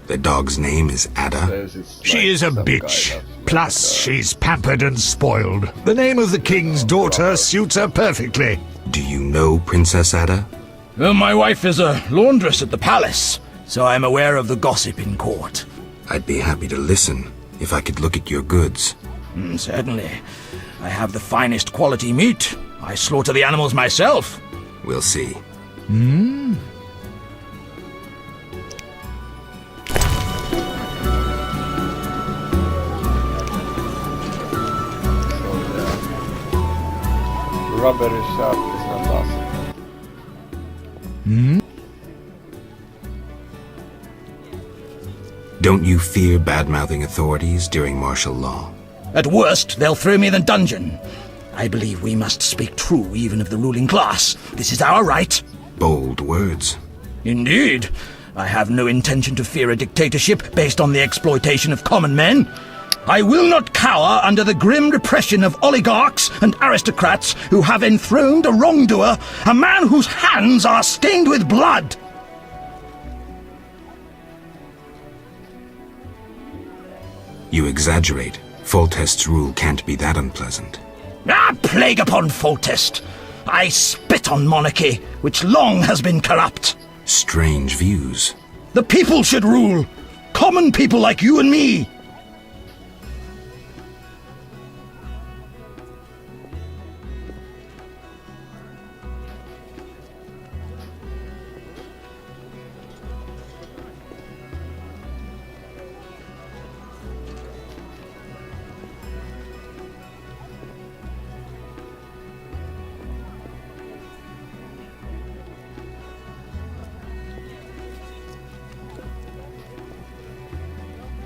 The dog's name is Ada? She is a bitch. Plus, she's pampered and spoiled. The name of the king's daughter suits her perfectly. Do you know Princess Ada? My wife is a laundress at the palace, so I'm aware of the gossip in court. I'd be happy to listen, if I could look at your goods. Certainly. I have the finest quality meat. I slaughter the animals myself. We'll see. Rubbery shop is not awesome. Don't you fear bad-mouthing authorities during martial law? At worst, they'll throw me in the dungeon. I believe we must speak true even of the ruling class. This is our right. Bold words. Indeed. I have no intention to fear a dictatorship based on the exploitation of common men. I will not cower under the grim repression of oligarchs and aristocrats who have enthroned a wrongdoer, a man whose hands are stained with blood. You exaggerate. Foltest's rule can't be that unpleasant. Plague upon Foltest! I spit on monarchy, which long has been corrupt. Strange views. The people should rule. Common people like you and me.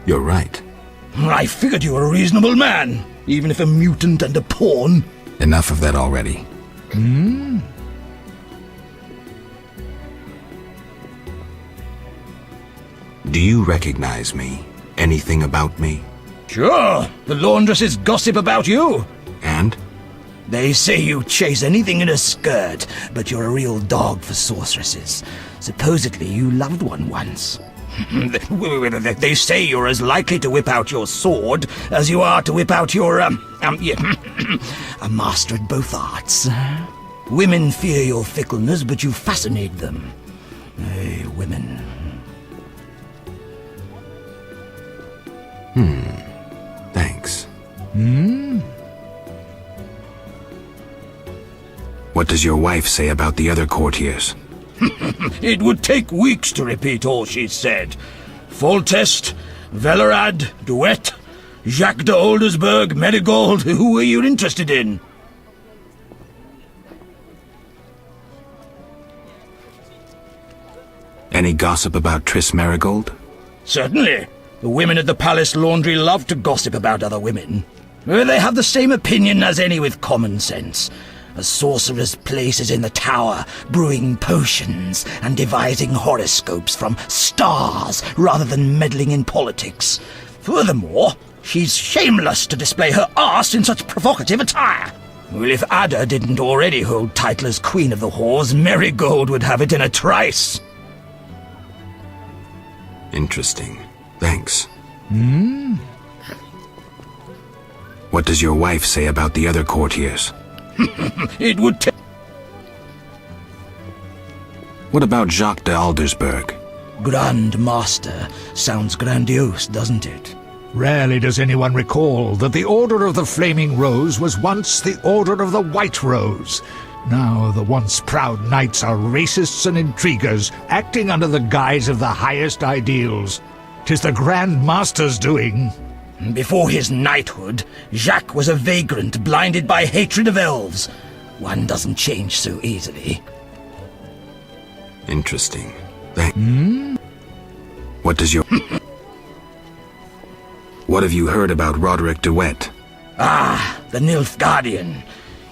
You're right. I figured you were a reasonable man, even if a mutant and a pawn. Enough of that already. Do you recognize me? Anything about me? Sure. The laundresses gossip about you. And? They say you chase anything in a skirt, but you're a real dog for sorceresses. Supposedly you loved one once. They say you're as likely to whip out your sword as you are to whip out your, a master at both arts. Women fear your fickleness, but you fascinate them. Women. Thanks. What does your wife say about the other courtiers? It would take weeks to repeat all she said. Foltest, Velerad, Duet, Jacques de Oldersburg, Marigold, who are you interested in? Any gossip about Triss Marigold? Certainly. The women at the palace laundry love to gossip about other women. They have the same opinion as any with common sense. A sorcerer's place is in the tower, brewing potions and devising horoscopes from stars rather than meddling in politics. Furthermore, she's shameless to display her arse in such provocative attire. Well, if Ada didn't already hold title as Queen of the Whores, Marigold would have it in a trice. Interesting. Thanks. Hmm? What does your wife say about the other courtiers? It would What about Jacques de Aldersberg? Grand Master sounds grandiose, doesn't it? Rarely does anyone recall that the Order of the Flaming Rose was once the Order of the White Rose. Now the once proud knights are racists and intriguers, acting under the guise of the highest ideals. 'Tis the Grand Master's doing. Before his knighthood, Jacques was a vagrant blinded by hatred of elves. One doesn't change so easily. Interesting. What does your... What have you heard about Roderick de Wet? Ah, the Nilfgaardian.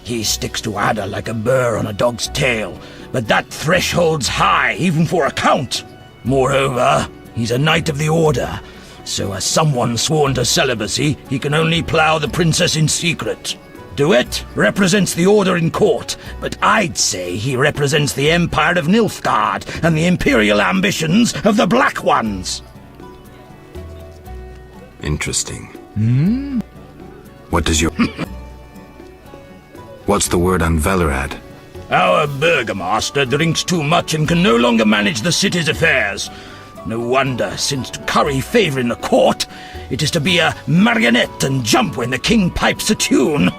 He sticks to Ada like a burr on a dog's tail, but that threshold's high, even for a count. Moreover, he's a knight of the Order, so as someone sworn to celibacy, he can only plough the princess in secret. De Wet represents the Order in court, but I'd say he represents the Empire of Nilfgaard and the imperial ambitions of the Black Ones. Interesting. Hmm? What does your... What's the word on Velerad? Our burgomaster drinks too much and can no longer manage the city's affairs. No wonder, since to curry favour in the court, it is to be a marionette and jump when the king pipes a tune.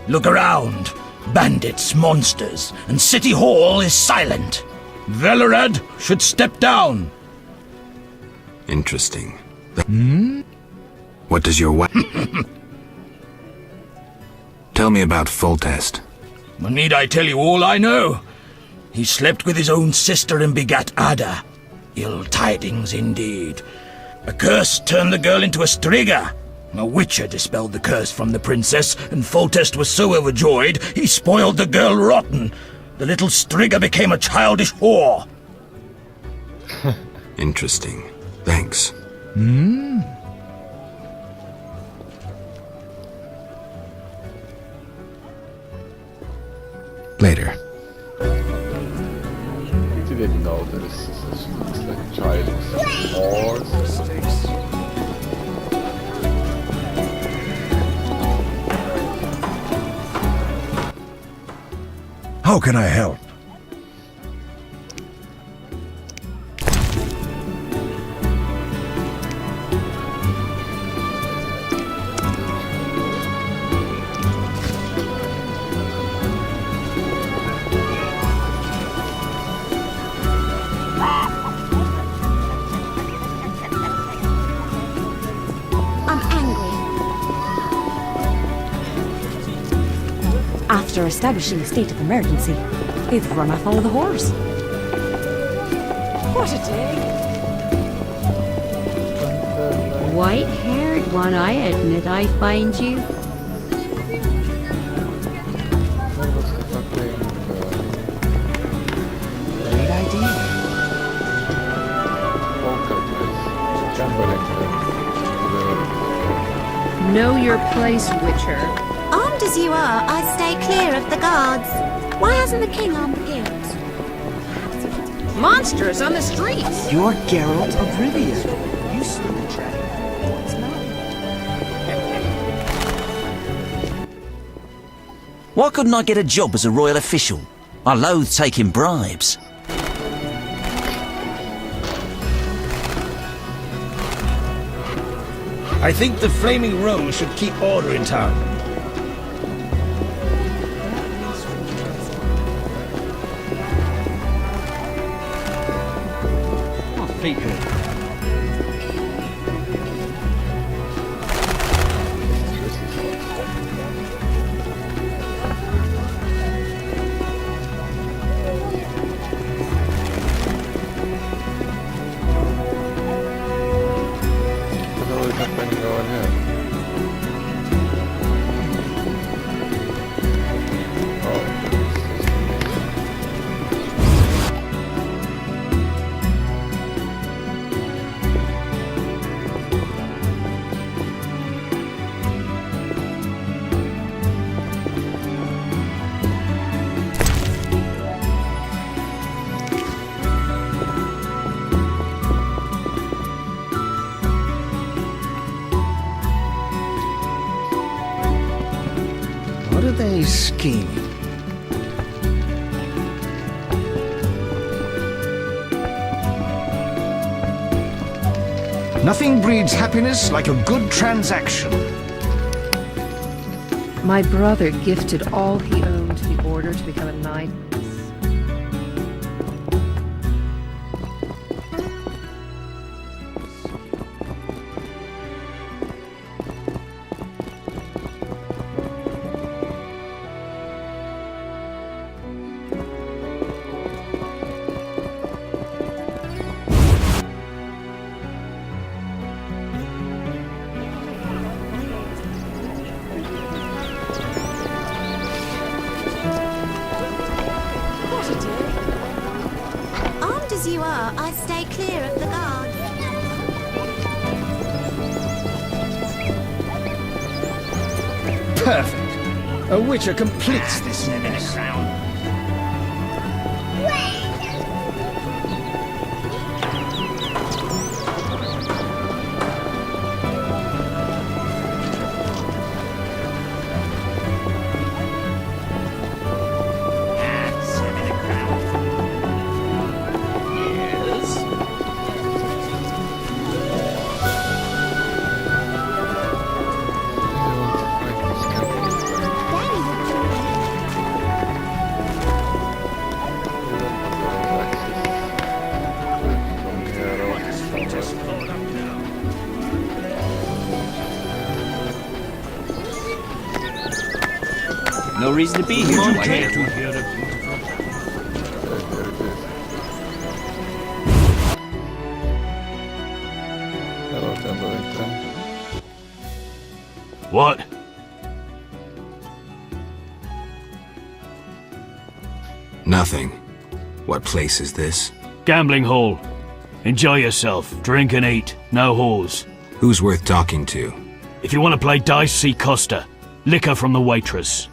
Look around. Bandits, monsters, and City Hall is silent. Velerad should step down. Interesting. Hmm? What does your wife... Tell me about Foltest. Need I tell you all I know? He slept with his own sister and begat Ada. Ill tidings indeed. A curse turned the girl into a Striga. A witcher dispelled the curse from the princess, and Foltest was so overjoyed he spoiled the girl rotten. The little Striga became a childish whore. Interesting. Thanks. Hmm? Later. You didn't know this is like childish horse. How can I help? After establishing a state of emergency, they've run off all of the whores. What a day! White-haired one, I admit I find you. Great idea. Know your place, Witcher. Armed as you are, I stay clear of the guards. Why hasn't the king armed the guilds? Monsters on the streets! You're Geralt of Rivia. You stood the trap. What's Why couldn't I get a job as a royal official? I loathe taking bribes. I think the Flaming Rose should keep order in town. Feet good. Very scheming. Nothing breeds happiness like a good transaction. My brother gifted all he owned to the Order to become a knight. Armed as you are, I stay clear of the guards. Perfect. A witcher completes this mess. No reason to be here, Come on, Dwight. Jake. What? Nothing. What place is this? Gambling hall. Enjoy yourself. Drink and eat. No whores. Who's worth talking to? If you want to play dice, see Costa. Liquor from the waitress.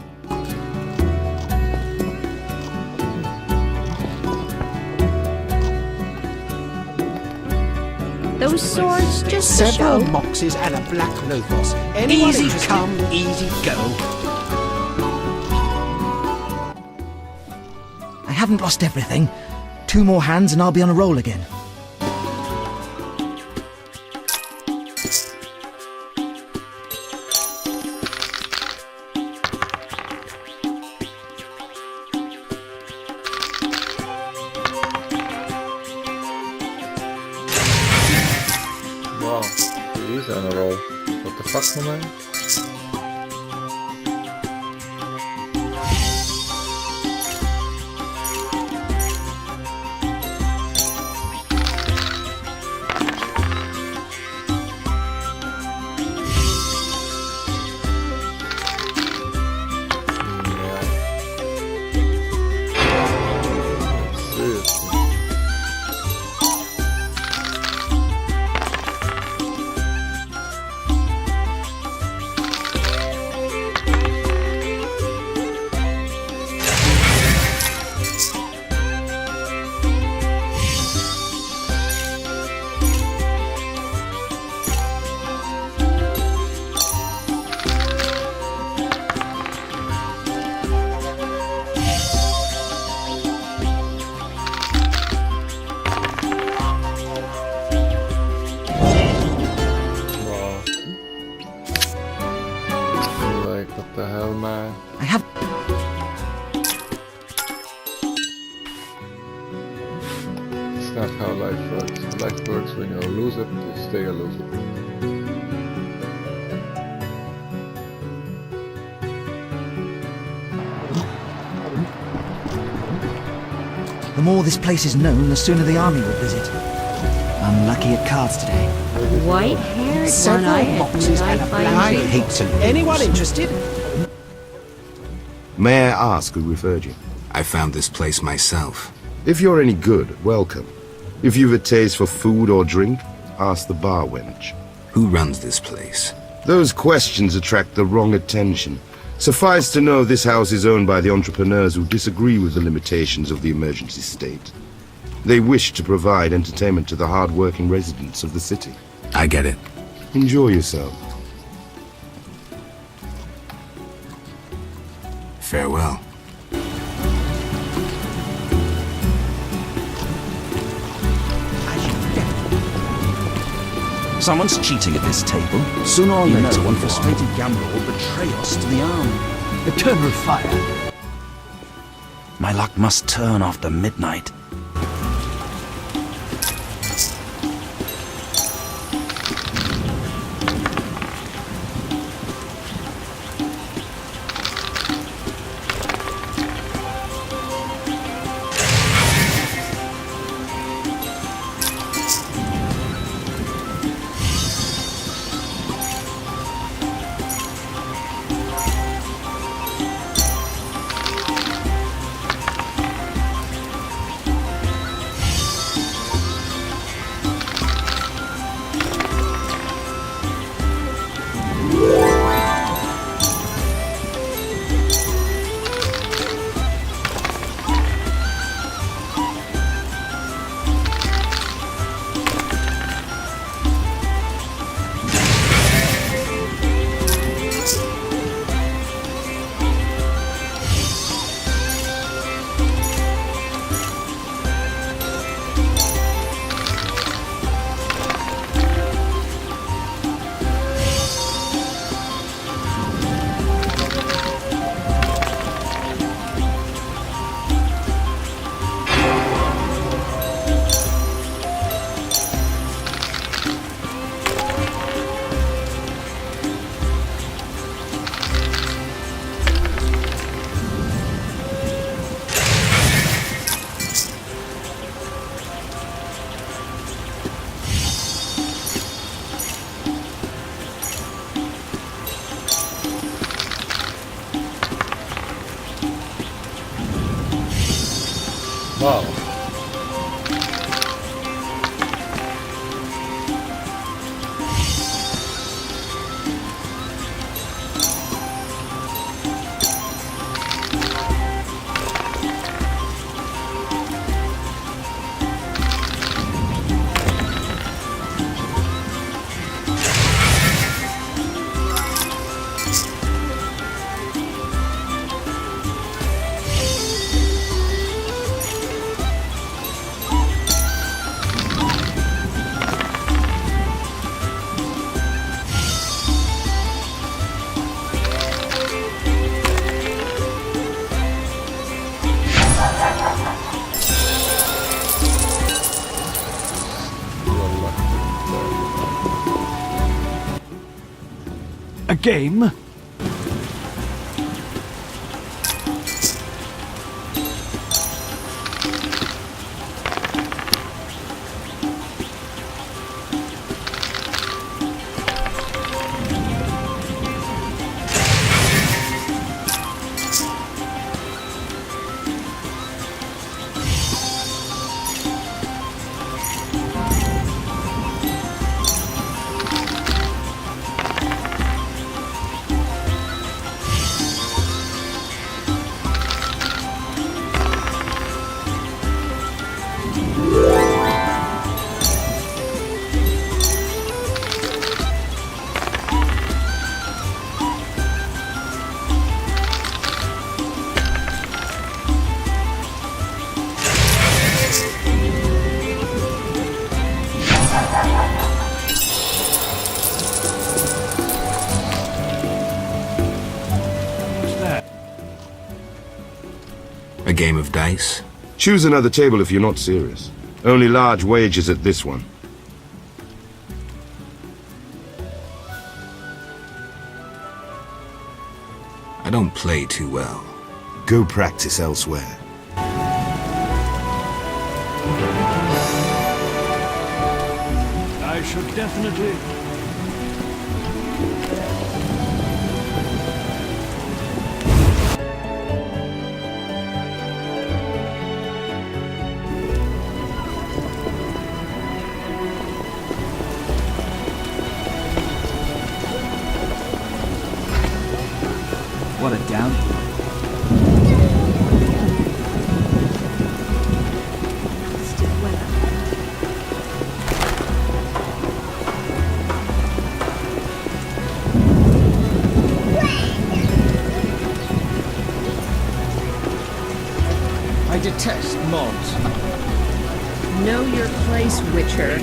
Those swords just to Several show. moxes and a black lothos. Anyone Easy interested? come, easy go. I haven't lost everything. 2 more hands and I'll be on a roll again. Wow, he's on a roll. What the fuck, my man? What the hell, man? I have... It's not how life works. Life works when you're a loser, you stay a loser. The more this place is known, the sooner the army will visit. I'm lucky at cards today. White-haired, Several one-eyed, moxes and a black I lothos. Anyone interested? May I ask who referred you? I found this place myself. If you're any good, welcome. If you've a taste for food or drink, ask the bar wench. Who runs this place? Those questions attract the wrong attention. Suffice to know this house is owned by the entrepreneurs who disagree with the limitations of the emergency state. They wish to provide entertainment to the hard-working residents of the city. I get it. Enjoy yourself. Farewell. Someone's cheating at this table. Sooner or later, one frustrated gambler will betray us to the army. Eternal fire. My luck must turn after midnight. Wow. A game? A game of dice? Choose another table if you're not serious. Only large wagers at this one. I don't play too well. Go practice elsewhere. I should definitely... What a down. test, mods. Know your place, Witcher.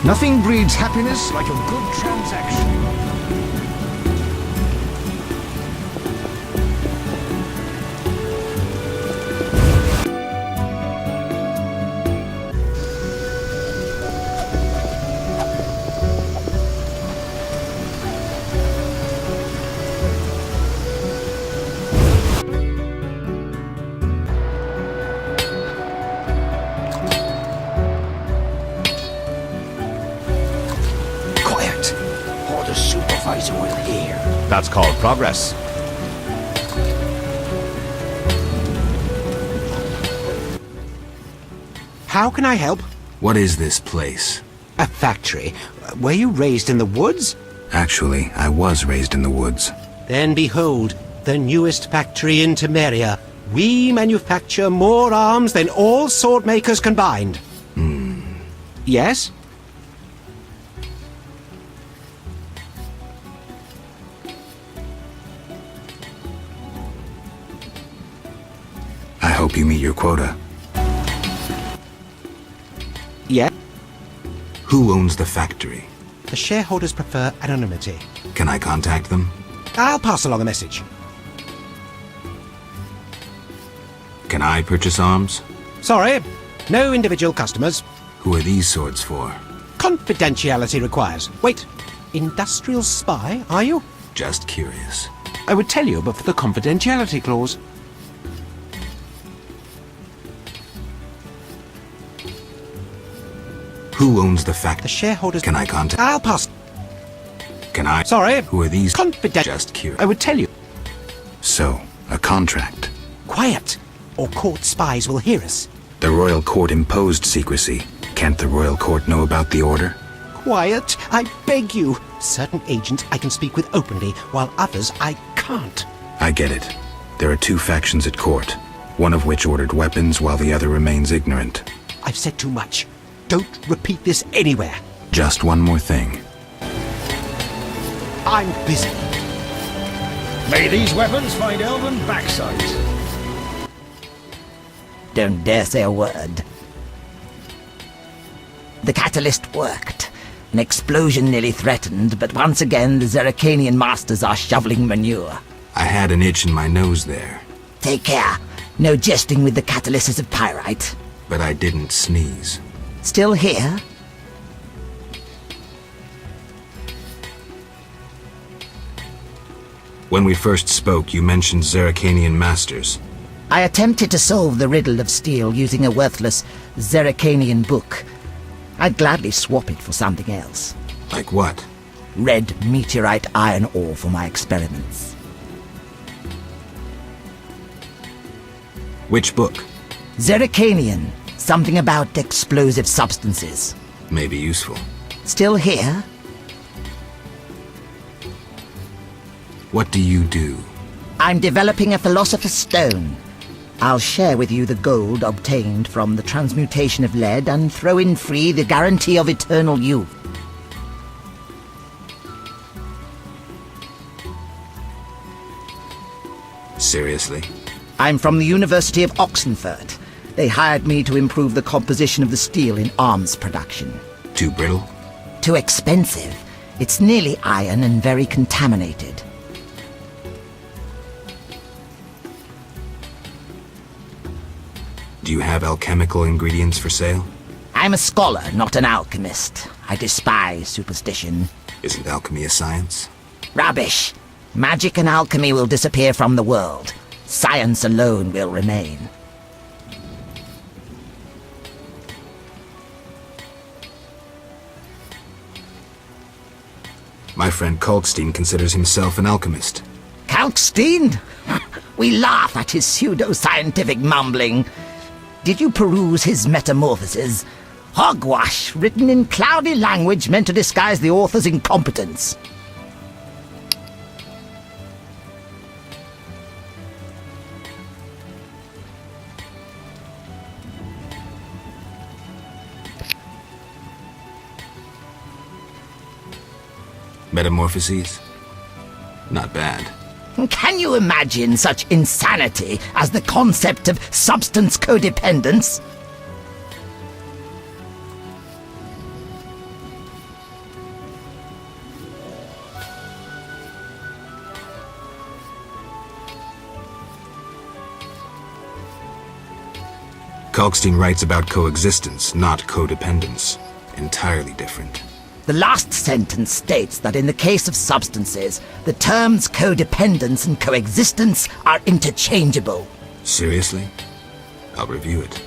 Nothing breeds happiness like a good transaction. Will hear. That's called progress. How can I help? What is this place? A factory. Were you raised in the woods? Actually, I was raised in the woods. Then behold, the newest factory in Temeria. We manufacture more arms than all sword makers combined. Yes? I hope you meet your quota. Yeah? Who owns the factory? The shareholders prefer anonymity. Can I contact them? I'll pass along a message. Can I purchase arms? Sorry, no individual customers. Who are these swords for? Confidentiality requires. Wait, industrial spy, are you? Just curious. I would tell you, but for the confidentiality clause. Who owns the factory? The shareholders. Can I contact? I'll pass. Can I? Sorry. Who are these? Confidential. Just curious. I would tell you. So, a contract. Quiet, or court spies will hear us. The royal court imposed secrecy. Can't the royal court know about the order? Quiet, I beg you. Certain agents I can speak with openly, while others I can't. I get it. There are two factions at court, one of which ordered weapons while the other remains ignorant. I've said too much. Don't repeat this anywhere. Just one more thing. I'm busy. May these weapons find elven backsides. Don't dare say a word. The catalyst worked. An explosion nearly threatened, but once again the Zeracanian masters are shoveling manure. I had an itch in my nose there. Take care. No jesting with the catalysts of pyrite. But I didn't sneeze. Still here? When we first spoke, you mentioned Zeracanian masters. I attempted to solve the riddle of steel using a worthless Zeracanian book. I'd gladly swap it for something else. Like what? Red meteorite iron ore for my experiments. Which book? Zeracanian. Something about explosive substances. May be useful. Still here? What do you do? I'm developing a Philosopher's Stone. I'll share with you the gold obtained from the transmutation of lead and throw in free the guarantee of eternal youth. Seriously? I'm from the University of Oxenfurt. They hired me to improve the composition of the steel in arms production. Too brittle? Too expensive. It's nearly iron and very contaminated. Do you have alchemical ingredients for sale? I'm a scholar, not an alchemist. I despise superstition. Isn't alchemy a science? Rubbish! Magic and alchemy will disappear from the world. Science alone will remain. My friend Kalkstein considers himself an alchemist. Kalkstein? We laugh at his pseudo-scientific mumbling. Did you peruse his metamorphoses? Hogwash, written in cloudy language meant to disguise the author's incompetence. Metamorphoses? Not bad. Can you imagine such insanity as the concept of substance codependence? Kalkstein writes about coexistence, not codependence. Entirely different. The last sentence states that in the case of substances, the terms codependence and coexistence are interchangeable. Seriously? I'll review it.